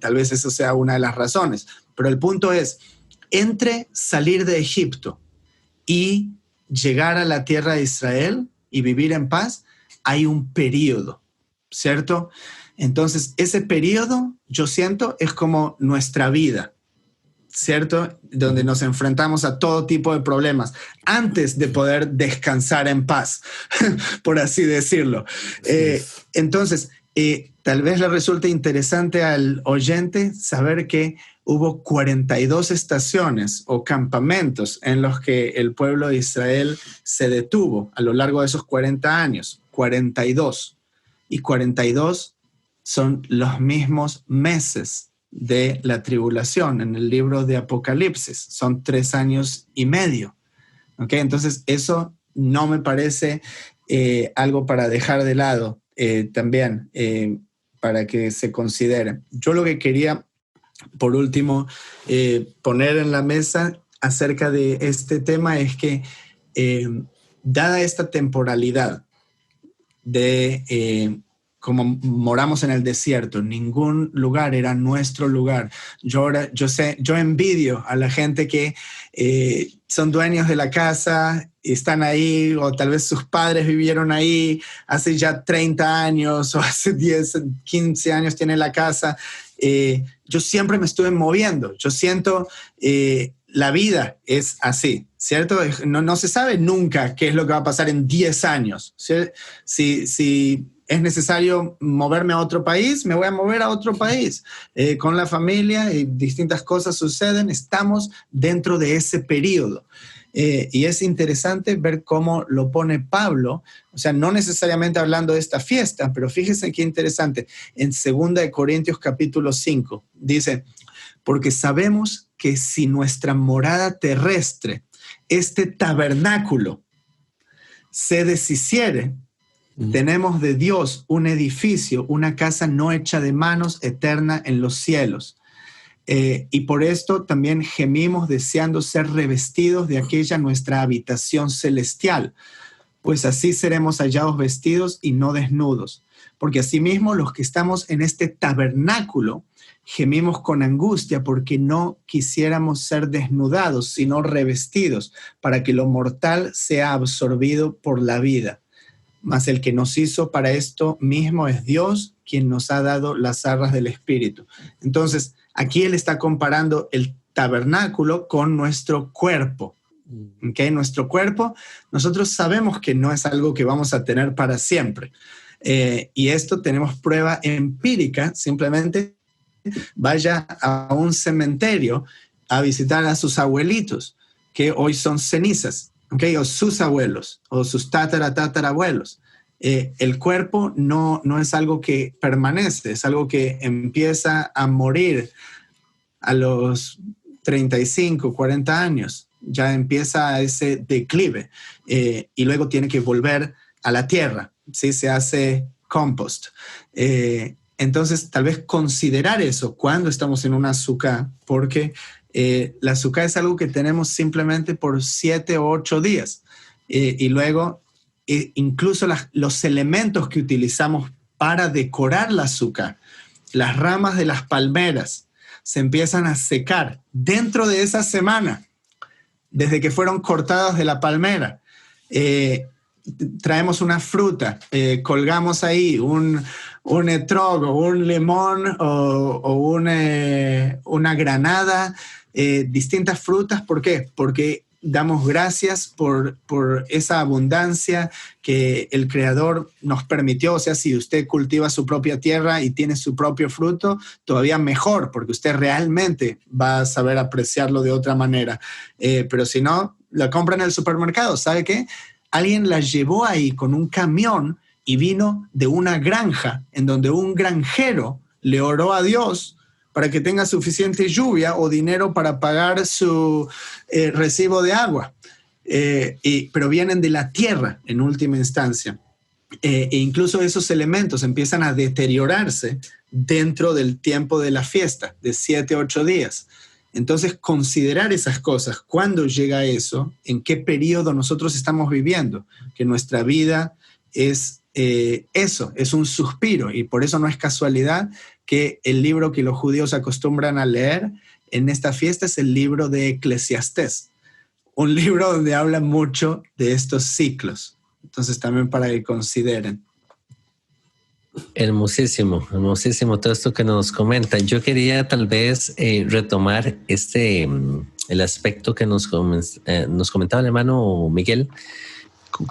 Tal vez eso sea una de las razones. Pero el punto es, entre salir de Egipto y llegar a la tierra de Israel y vivir en paz, hay un periodo, ¿cierto? Entonces, ese periodo, yo siento, es como nuestra vida, ¿cierto? Donde nos enfrentamos a todo tipo de problemas antes de poder descansar en paz, por así decirlo. Entonces, tal vez le resulte interesante al oyente saber que hubo 42 estaciones o campamentos en los que el pueblo de Israel se detuvo a lo largo de esos 40 años. 42. Y 42 son los mismos meses de la tribulación en el libro de Apocalipsis. Son 3 años y medio. ¿Okay? Entonces, eso no me parece algo para dejar de lado también, para que se considere. Yo lo que quería, por último, poner en la mesa acerca de este tema es que, dada esta temporalidad de como moramos en el desierto, ningún lugar era nuestro lugar. Yo envidio a la gente que son dueños de la casa, están ahí, o tal vez sus padres vivieron ahí hace ya 30 años, o hace 10, 15 años tienen la casa. Yo siempre me estuve moviendo. Yo siento la vida es así, ¿cierto? No se sabe nunca qué es lo que va a pasar en 10 años. Si es necesario moverme a otro país, me voy a mover a otro país. Con la familia y distintas cosas suceden, estamos dentro de ese periodo. Y es interesante ver cómo lo pone Pablo, o sea, no necesariamente hablando de esta fiesta, pero fíjense qué interesante. En 2 Corintios capítulo 5 dice, porque sabemos que si nuestra morada terrestre, este tabernáculo, se deshiciere, tenemos de Dios un edificio, una casa no hecha de manos, eterna en los cielos. Y por esto también gemimos deseando ser revestidos de aquella nuestra habitación celestial, pues así seremos hallados vestidos y no desnudos. Porque asimismo los que estamos en este tabernáculo gemimos con angustia porque no quisiéramos ser desnudados, sino revestidos, para que lo mortal sea absorbido por la vida. Mas el que nos hizo para esto mismo es Dios, quien nos ha dado las arras del Espíritu. Entonces, aquí él está comparando el tabernáculo con nuestro cuerpo. ¿Okay? Nuestro cuerpo, nosotros sabemos que no es algo que vamos a tener para siempre. Y esto tenemos prueba empírica. Simplemente vaya a un cementerio a visitar a sus abuelitos, que hoy son cenizas. Okay, o sus abuelos, o sus tatarabuelos. El cuerpo no es algo que permanece, es algo que empieza a morir a los 35, 40 años. Ya empieza ese declive y luego tiene que volver a la tierra, ¿sí? Se hace compost. Entonces, tal vez considerar eso cuando estamos en una sukkah, porque la sukkah es algo que tenemos simplemente por 7 o 8 días. Y luego, incluso los elementos que utilizamos para decorar la sukkah, las ramas de las palmeras, se empiezan a secar dentro de esa semana, desde que fueron cortadas de la palmera. Traemos una fruta, colgamos ahí un etrog o un limón o una granada, distintas frutas. ¿Por qué? Porque damos gracias por esa abundancia que el Creador nos permitió. O sea, si usted cultiva su propia tierra y tiene su propio fruto, todavía mejor, porque usted realmente va a saber apreciarlo de otra manera. Pero si no, la compra en el supermercado, ¿sabe qué? Alguien la llevó ahí con un camión y vino de una granja en donde un granjero le oró a Dios para que tenga suficiente lluvia o dinero para pagar su recibo de agua. Pero vienen de la tierra en última instancia. E incluso esos elementos empiezan a deteriorarse dentro del tiempo de la fiesta, de 7 a 8 días. Entonces, considerar esas cosas, cuándo llega eso, en qué periodo nosotros estamos viviendo, que nuestra vida es eso, es un suspiro, y por eso no es casualidad que el libro que los judíos acostumbran a leer en esta fiesta es el libro de Eclesiastés, un libro donde habla mucho de estos ciclos. Entonces, también para que consideren. Hermosísimo todo esto que nos comentan. Yo quería tal vez retomar el aspecto que nos comentaba el hermano Miguel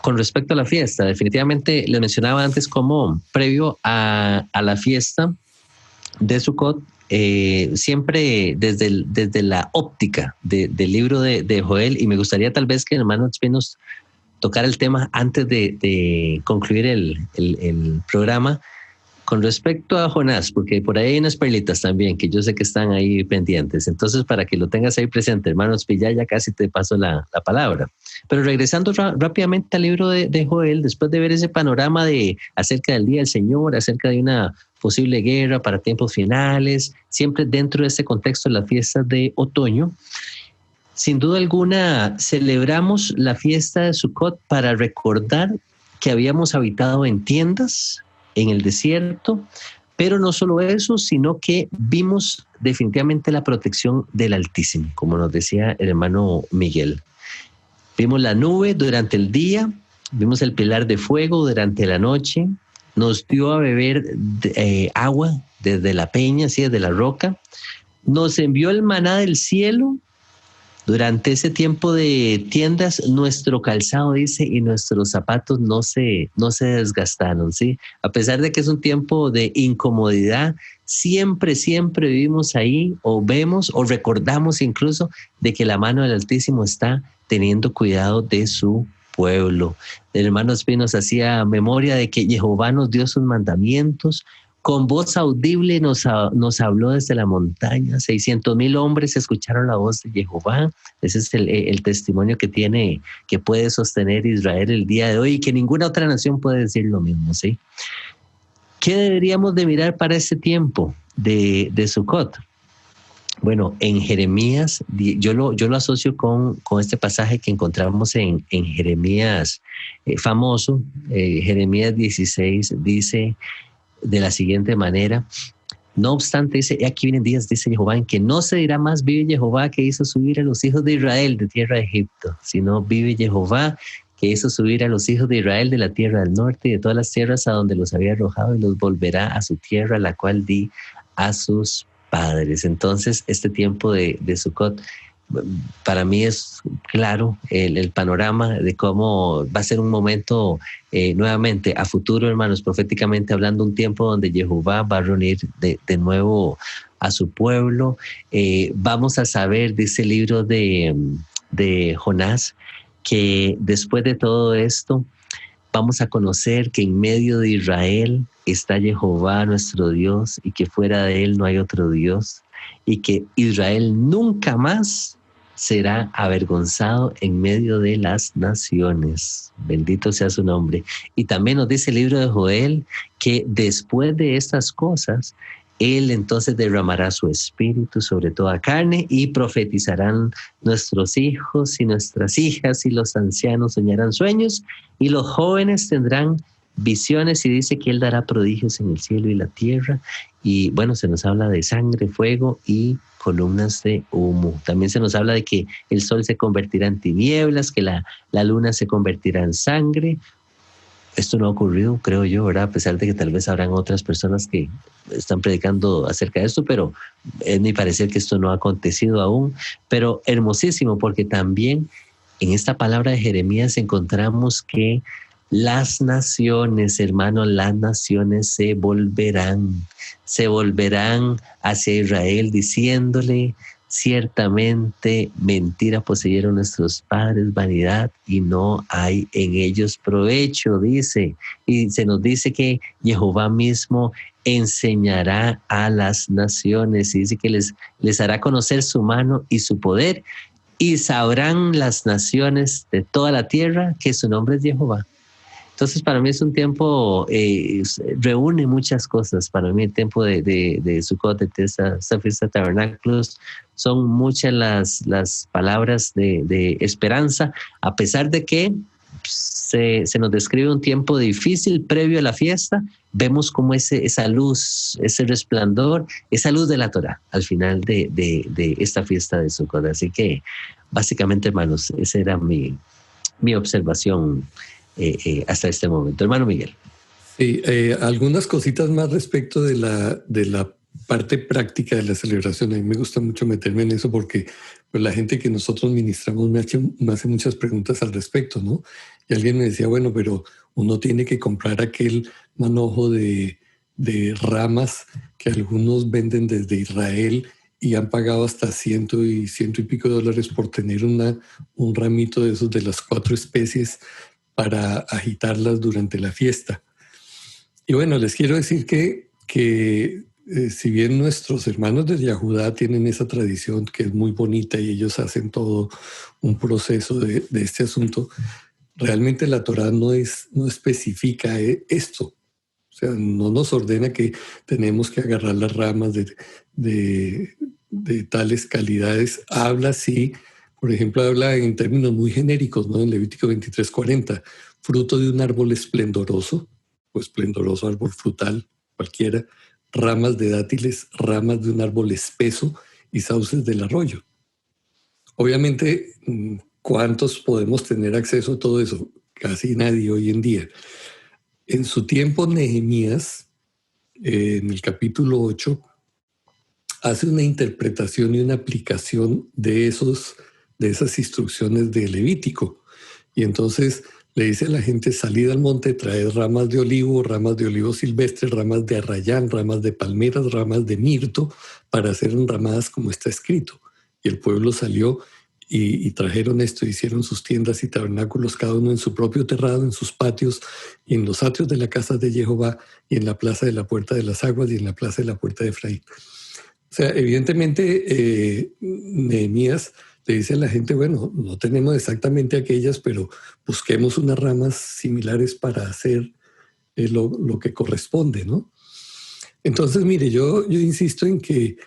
con respecto a la fiesta. Definitivamente le mencionaba antes como previo a la fiesta de Sukkot, siempre desde la óptica del libro de Joel, y me gustaría tal vez que el hermano nos tocara el tema antes de concluir el programa con respecto a Jonás, porque por ahí hay unas perlitas también que yo sé que están ahí pendientes. Entonces, para que lo tengas ahí presente, hermano Espilla, ya casi te paso la palabra. Pero regresando rápidamente al libro de Joel, después de ver ese panorama acerca del día del Señor, acerca de una posible guerra para tiempos finales, siempre dentro de este contexto de las fiestas de otoño, sin duda alguna celebramos la fiesta de Sukkot para recordar que habíamos habitado en tiendas en el desierto, pero no solo eso, sino que vimos definitivamente la protección del Altísimo, como nos decía el hermano Miguel. Vimos la nube durante el día, vimos el pilar de fuego durante la noche, nos dio a beber agua desde la peña, ¿sí? Desde la roca, nos envió el maná del cielo. Durante ese tiempo de tiendas, nuestro calzado, dice, y nuestros zapatos no se desgastaron, ¿sí? A pesar de que es un tiempo de incomodidad, siempre vivimos ahí, o vemos, o recordamos incluso de que la mano del Altísimo está teniendo cuidado de su pueblo. El hermano Espinos hacía memoria de que Jehová nos dio sus mandamientos. Con voz audible nos habló desde la montaña. 600,000 hombres escucharon la voz de Jehová. Ese es el testimonio que puede sostener Israel el día de hoy y que ninguna otra nación puede decir lo mismo, ¿sí? ¿Qué deberíamos de mirar para este tiempo de Sukkot? Bueno, en Jeremías, yo lo asocio con este pasaje que encontramos en Jeremías famoso. Jeremías 16 dice de la siguiente manera: no obstante, dice, aquí vienen días, dice Jehová, en que no se dirá más vive Jehová que hizo subir a los hijos de Israel de tierra de Egipto, sino vive Jehová que hizo subir a los hijos de Israel de la tierra del norte y de todas las tierras a donde los había arrojado, y los volverá a su tierra, la cual di a sus padres. Entonces, este tiempo de Sukkot para mí es claro el panorama de cómo va a ser un momento nuevamente a futuro, hermanos, proféticamente hablando, un tiempo donde Jehová va a reunir de nuevo a su pueblo. Vamos a saber, dice el libro de Jonás, que después de todo esto vamos a conocer que en medio de Israel está Jehová nuestro Dios, y que fuera de él no hay otro Dios, y que Israel nunca más será avergonzado en medio de las naciones. Bendito sea su nombre. Y también nos dice el libro de Joel que después de estas cosas, él entonces derramará su espíritu sobre toda carne, y profetizarán nuestros hijos y nuestras hijas, y los ancianos soñarán sueños, y los jóvenes tendrán visiones, y dice que él dará prodigios en el cielo y la tierra. Y bueno, se nos habla de sangre, fuego y columnas de humo. También se nos habla de que el sol se convertirá en tinieblas, que la luna se convertirá en sangre. Esto no ha ocurrido, creo yo, ¿verdad? A pesar de que tal vez habrán otras personas que están predicando acerca de esto, pero es mi parecer que esto no ha acontecido aún. Pero hermosísimo, porque también en esta palabra de Jeremías encontramos que las naciones, hermano, las naciones se volverán hacia Israel diciéndole: ciertamente mentira poseyeron nuestros padres, vanidad, y no hay en ellos provecho, dice. Y se nos dice que Jehová mismo enseñará a las naciones, y dice que les hará conocer su mano y su poder, y sabrán las naciones de toda la tierra que su nombre es Jehová. Entonces, para mí es un tiempo, reúne muchas cosas. Para mí el tiempo de Sukkot, de esta fiesta de tabernáculos, son muchas las palabras de esperanza, a pesar de que se nos describe un tiempo difícil previo a la fiesta. Vemos como esa luz, ese resplandor, esa luz de la Torá al final de esta fiesta de Sukkot. Así que, básicamente, hermanos, esa era mi observación hasta este momento. Hermano Miguel. Sí, algunas cositas más respecto de la parte práctica de la celebración. A mí me gusta mucho meterme en eso porque pues, la gente que nosotros ministramos me hace muchas preguntas al respecto, ¿no? Y alguien me decía, bueno, pero uno tiene que comprar aquel manojo de ramas que algunos venden desde Israel y han pagado hasta $100 y pico por tener un ramito de esos de las 4 especies para agitarlas durante la fiesta. Y bueno, les quiero decir que si bien nuestros hermanos de Yahudá tienen esa tradición que es muy bonita y ellos hacen todo un proceso de este asunto, realmente la Torá no especifica esto. O sea, no nos ordena que tenemos que agarrar las ramas de tales calidades. Habla, sí, por ejemplo, habla en términos muy genéricos, ¿no? En Levítico 23:40, fruto de un árbol esplendoroso. o esplendoroso árbol frutal, cualquiera, ramas de dátiles, ramas de un árbol espeso y sauces del arroyo. Obviamente, ¿cuántos podemos tener acceso a todo eso? Casi nadie hoy en día. En su tiempo, Nehemías, en el capítulo 8, hace una interpretación y una aplicación de esas instrucciones de Levítico. Y entonces le dice a la gente: salid al monte, traed ramas de olivo silvestres, ramas de arrayán, ramas de palmeras, ramas de mirto, para hacer enramadas como está escrito. Y el pueblo salió y trajeron esto, hicieron sus tiendas y tabernáculos, cada uno en su propio terrado, en sus patios, y en los atrios de la casa de Jehová, y en la plaza de la puerta de las aguas, y en la plaza de la puerta de Efraín. O sea, evidentemente, Nehemías le dice a la gente: bueno, no tenemos exactamente aquellas, pero busquemos unas ramas similares para hacer lo que corresponde, ¿no? Entonces, mire, yo insisto en que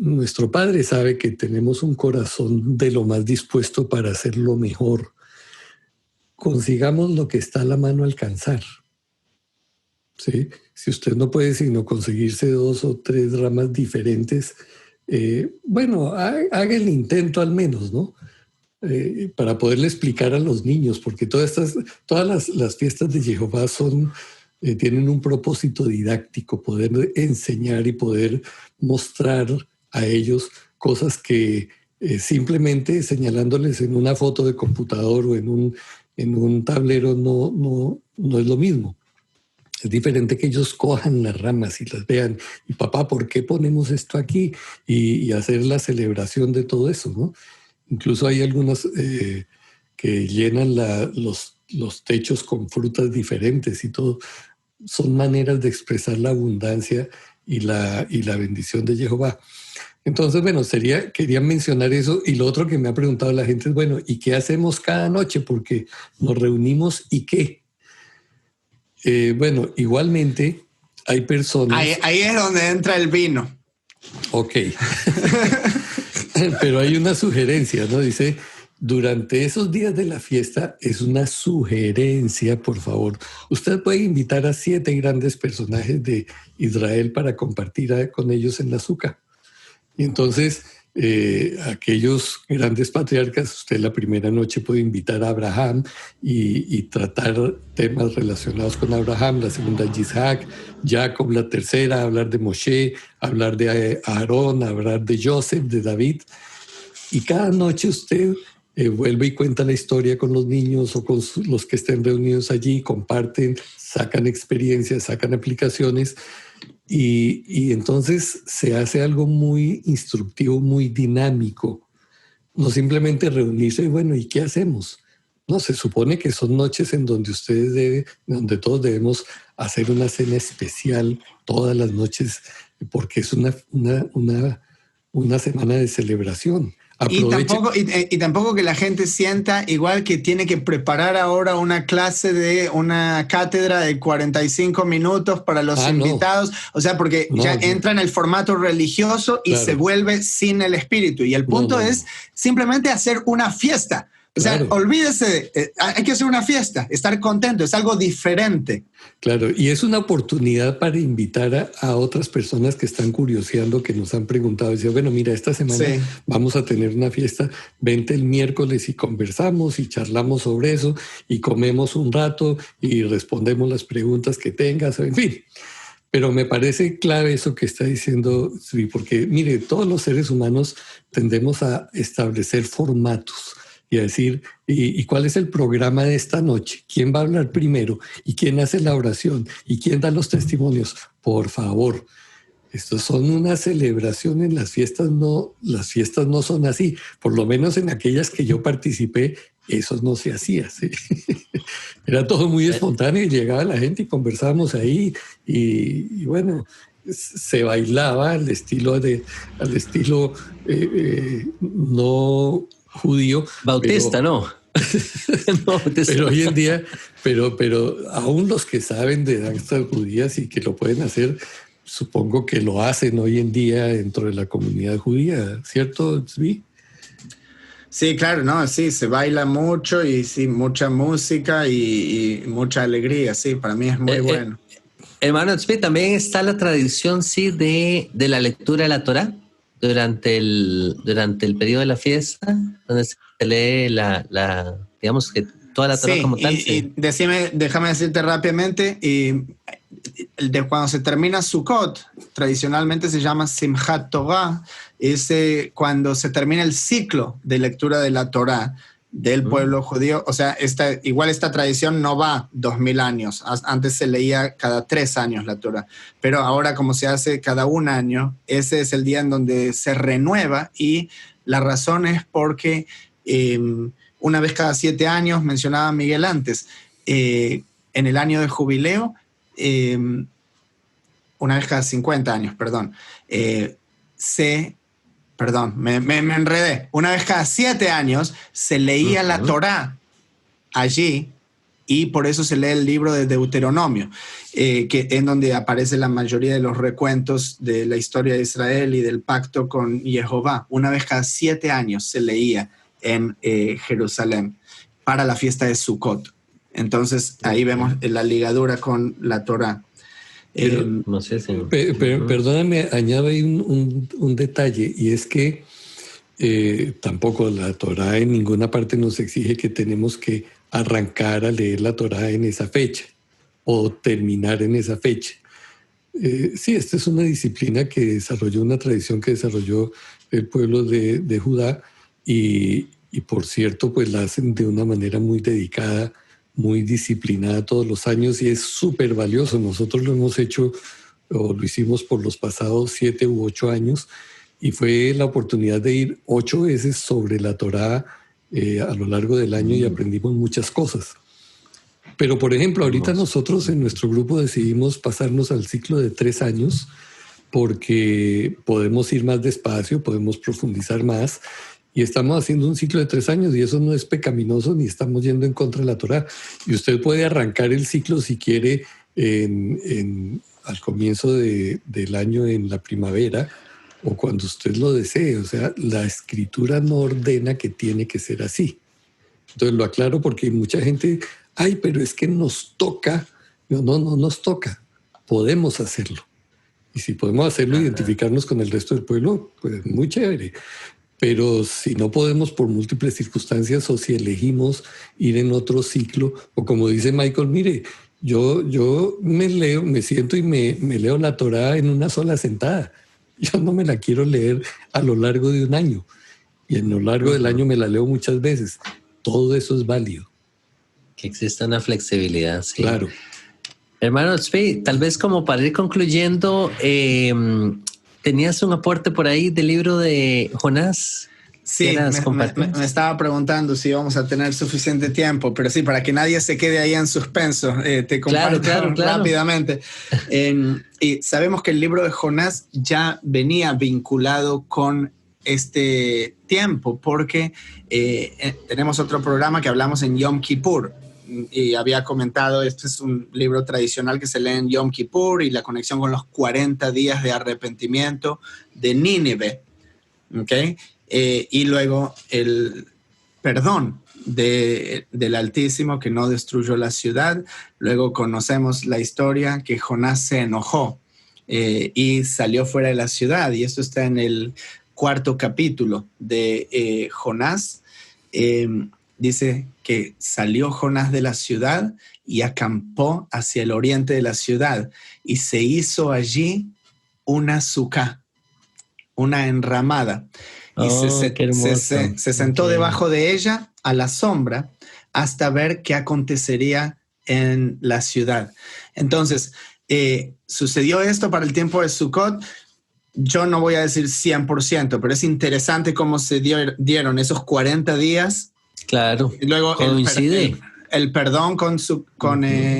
nuestro Padre sabe que tenemos un corazón de lo más dispuesto para hacer lo mejor. Consigamos lo que está a la mano alcanzar. ¿Sí? Si usted no puede sino conseguirse 2 o 3 ramas diferentes, bueno, haga el intento al menos, ¿no? Para poderle explicar a los niños, porque todas las fiestas de Jehová tienen un propósito didáctico, poder enseñar y poder mostrar a ellos cosas que simplemente señalándoles en una foto de computador o en un tablero no es lo mismo. Es diferente que ellos cojan las ramas y las vean. Y papá, ¿por qué ponemos esto aquí? Y hacer la celebración de todo eso, ¿no? Incluso hay algunos que llenan los techos con frutas diferentes y todo. Son maneras de expresar la abundancia y la bendición de Jehová. Entonces, bueno, quería mencionar eso. Y lo otro que me ha preguntado la gente es, bueno, ¿y qué hacemos cada noche? Porque nos reunimos ¿y qué? Bueno, igualmente hay personas... Ahí es donde entra el vino. Ok. Pero hay una sugerencia, ¿no? Dice, durante esos días de la fiesta, es una sugerencia, por favor. Usted puede invitar a 7 grandes personajes de Israel para compartir con ellos en la azúcar. Y entonces, aquellos grandes patriarcas, usted la primera noche puede invitar a Abraham y tratar temas relacionados con Abraham, la segunda Isaac, Jacob, la tercera hablar de Moshe, hablar de Aarón, hablar de Joseph, de David. Y cada noche usted vuelve y cuenta la historia con los niños o con los que estén reunidos allí, comparten, sacan experiencias, sacan aplicaciones. Y entonces se hace algo muy instructivo, muy dinámico. No simplemente reunirse y bueno, ¿y qué hacemos? No, se supone que son noches en donde donde todos debemos hacer una cena especial todas las noches, porque es una semana de celebración. Y tampoco que la gente sienta igual que tiene que preparar ahora una clase de una cátedra de 45 minutos para los invitados. No. O sea, porque ya entra en el formato religioso y se vuelve sin el espíritu. Y el punto es simplemente hacer una fiesta. O sea, olvídese, hay que hacer una fiesta, estar contento, es algo diferente. Claro, y es una oportunidad para invitar a otras personas que están curioseando, que nos han preguntado, decir, bueno, mira, esta semana vamos a tener una fiesta, vente el miércoles y conversamos y charlamos sobre eso y comemos un rato y respondemos las preguntas que tengas, en fin. Pero me parece clave eso que está diciendo, porque mire, todos los seres humanos tendemos a establecer formatos y a decir, ¿y cuál es el programa de esta noche? ¿Quién va a hablar primero? ¿Y quién hace la oración? ¿Y quién da los testimonios? Por favor, estos son una celebración. Las fiestas no son así. Por lo menos en aquellas que yo participé, eso no se hacía. ¿Sí? Era todo muy espontáneo y llegaba la gente y conversábamos ahí y bueno, se bailaba al estilo no judío. Bautista, no. Pero hoy en día, pero aún los que saben de danzas judías y que lo pueden hacer, supongo que lo hacen hoy en día dentro de la comunidad judía, ¿cierto, Zvi? Sí, claro, no, sí, se baila mucho y sí, mucha música y mucha alegría, sí, para mí es muy bueno. Hermano Tzvi, también está la tradición, sí, de la lectura de la Torá durante el periodo de la fiesta, donde se lee digamos que toda la Torá Sí, como tal. y déjame decirte rápidamente, cuando se termina Sukkot, tradicionalmente se llama Simchat Torah, es cuando se termina el ciclo de lectura de la Torá del pueblo judío. O sea, igual esta tradición no va 2000 años. Antes se leía cada 3 años la Torá, pero ahora como se hace cada 1 año, ese es el día en donde se renueva, y la razón es porque una vez cada 7 años, mencionaba Miguel antes, en el año de jubileo, una vez cada 50 años, perdón, me enredé. Una vez cada 7 años se leía la Torá allí, y por eso se lee el libro de Deuteronomio, en donde aparece la mayoría de los recuentos de la historia de Israel y del pacto con Jehová. Una vez cada 7 años se leía en Jerusalén para la fiesta de Sukkot. Entonces ahí vemos la ligadura con la Torá. No sé si... Perdóname, añado ahí un detalle, y es que tampoco la Torá en ninguna parte nos exige que tenemos que arrancar a leer la Torá en esa fecha o terminar en esa fecha. Sí, esta es una disciplina que desarrolló, una tradición que desarrolló el pueblo de Judá, y por cierto, pues la hacen de una manera muy dedicada, muy disciplinada todos los años, y es súper valioso. Nosotros lo hemos hecho, o lo hicimos por los pasados 7 u 8 años, y fue la oportunidad de ir 8 veces sobre la Torá a lo largo del año, y aprendimos muchas cosas. Pero, por ejemplo, ahorita nosotros en nuestro grupo decidimos pasarnos al ciclo de 3 años porque podemos ir más despacio, podemos profundizar más, y estamos haciendo un ciclo de 3 años, y eso no es pecaminoso ni estamos yendo en contra de la Torá. Y usted puede arrancar el ciclo si quiere al comienzo del año, en la primavera, o cuando usted lo desee. O sea, la escritura no ordena que tiene que ser así. Entonces lo aclaro porque mucha gente, pero es que nos toca. No nos toca. Podemos hacerlo. Y si podemos hacerlo, identificarnos con el resto del pueblo, pues muy chévere. Pero si no podemos por múltiples circunstancias, o si elegimos ir en otro ciclo, o como dice Michael, mire, yo me siento y me leo la Torá en una sola sentada. Yo no me la quiero leer a lo largo de un año, y a lo largo del año me la leo muchas veces. Todo eso es válido. Que exista una flexibilidad, sí. Claro. Hermano Tzvi, tal vez como para ir concluyendo, tenías un aporte por ahí del libro de Jonás. Sí, me estaba preguntando si vamos a tener suficiente tiempo, pero sí, para que nadie se quede ahí en suspenso, te comparto rápidamente. Y sabemos que el libro de Jonás ya venía vinculado con este tiempo, porque tenemos otro programa que hablamos en Yom Kippur, y había comentado, este es un libro tradicional que se lee en Yom Kippur, y la conexión con los 40 días de arrepentimiento de Nínive, ¿ok? Y luego el perdón del Altísimo, que no destruyó la ciudad. Luego conocemos la historia que Jonás se enojó y salió fuera de la ciudad, y esto está en el 4º capítulo de Jonás. Dice que salió Jonás de la ciudad y acampó hacia el oriente de la ciudad, y se hizo allí una sucá, una enramada. Y se sentó debajo de ella a la sombra hasta ver qué acontecería en la ciudad. Entonces, sucedió esto para el tiempo de Sukkot. Yo no voy a decir 100%, pero es interesante cómo se dieron esos 40 días. Claro, y luego coincide. El perdón con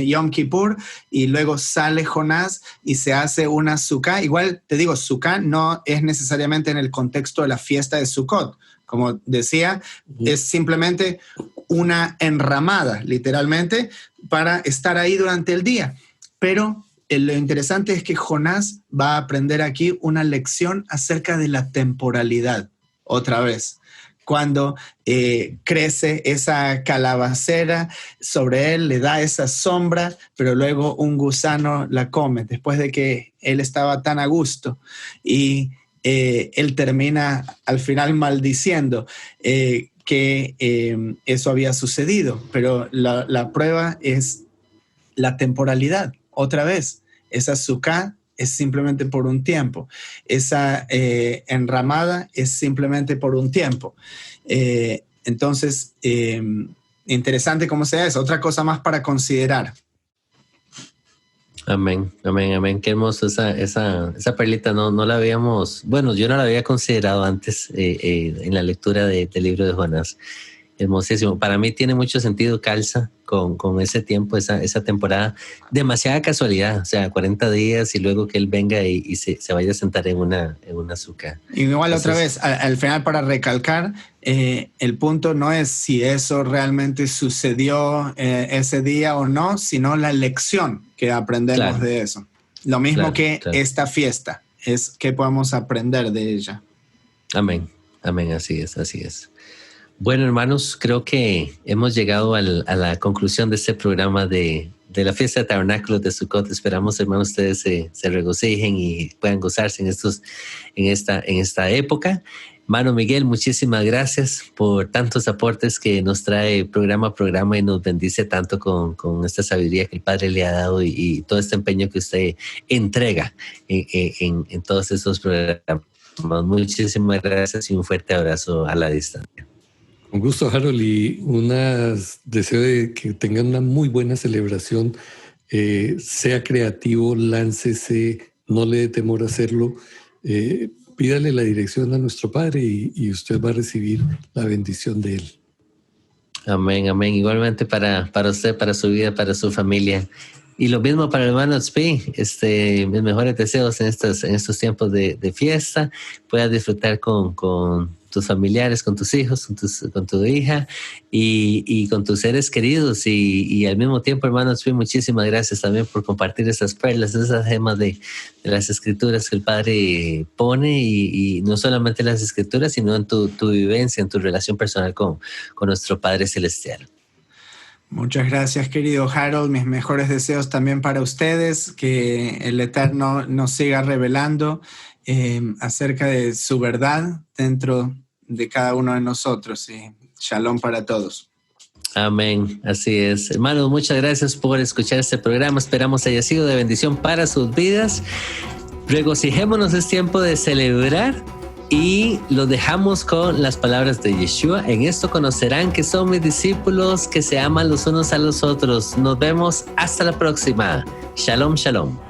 Yom Kippur, y luego sale Jonás y se hace una sukkah. Igual te digo, sukkah no es necesariamente en el contexto de la fiesta de Sukkot. Como decía, es simplemente una enramada, literalmente, para estar ahí durante el día. Pero lo interesante es que Jonás va a aprender aquí una lección acerca de la temporalidad, otra vez. cuando crece esa calabacera sobre él, le da esa sombra, pero luego un gusano la come, después de que él estaba tan a gusto. Y él termina al final maldiciendo que eso había sucedido, pero la prueba es la temporalidad. Otra vez, esa suká es simplemente por un tiempo. Esa enramada es simplemente por un tiempo. Entonces, interesante cómo sea eso. Otra cosa más para considerar. Amén, amén, amén. Qué hermoso esa perlita. No la habíamos, bueno, yo no la había considerado antes en la lectura del libro de Jonás. Hermosísimo. Para mí tiene mucho sentido, calza con ese tiempo, esa temporada. Demasiada casualidad, o sea, 40 días y luego que él venga y se vaya a sentar en una azúcar. Igual otra vez, al final para recalcar, el punto no es si eso realmente sucedió ese día o no, sino la lección que aprendemos de eso. Lo mismo que esta fiesta, es que podemos aprender de ella. Amén, amén, así es, así es. Bueno, hermanos, creo que hemos llegado a la conclusión de este programa de la fiesta de tabernáculos de Sukkot. Esperamos, hermanos, ustedes se regocijen y puedan gozarse en esta época. Hermano Miguel, muchísimas gracias por tantos aportes que nos trae programa a programa y nos bendice tanto con esta sabiduría que el Padre le ha dado y todo este empeño que usted entrega en todos estos programas. Muchísimas gracias y un fuerte abrazo a la distancia. Con gusto, Harold, y deseo de que tengan una muy buena celebración. Sea creativo, láncese, no le dé temor a hacerlo. Pídale la dirección a nuestro Padre y usted va a recibir la bendición de Él. Amén, amén. Igualmente para usted, para su vida, para su familia. Y lo mismo para el hermano Tzvi, mis mejores deseos en estos tiempos de fiesta. Puedas disfrutar con tus familiares, con tus hijos, con tu hija y con tus seres queridos. Y al mismo tiempo, hermano Tzvi, muchísimas gracias también por compartir esas perlas, esas gemas de las escrituras que el Padre pone y no solamente las escrituras, sino en tu vivencia, en tu relación personal con nuestro Padre Celestial. Muchas gracias, querido Harold. Mis mejores deseos también para ustedes, que el Eterno nos siga revelando acerca de su verdad dentro de cada uno de nosotros. Y shalom para todos. Amén, así es. Hermanos, muchas gracias por escuchar este programa. Esperamos haya sido de bendición para sus vidas. Regocijémonos, es tiempo de celebrar. Y lo dejamos con las palabras de Yeshua. En esto conocerán que son mis discípulos, que se aman los unos a los otros. Nos vemos hasta la próxima. Shalom, shalom.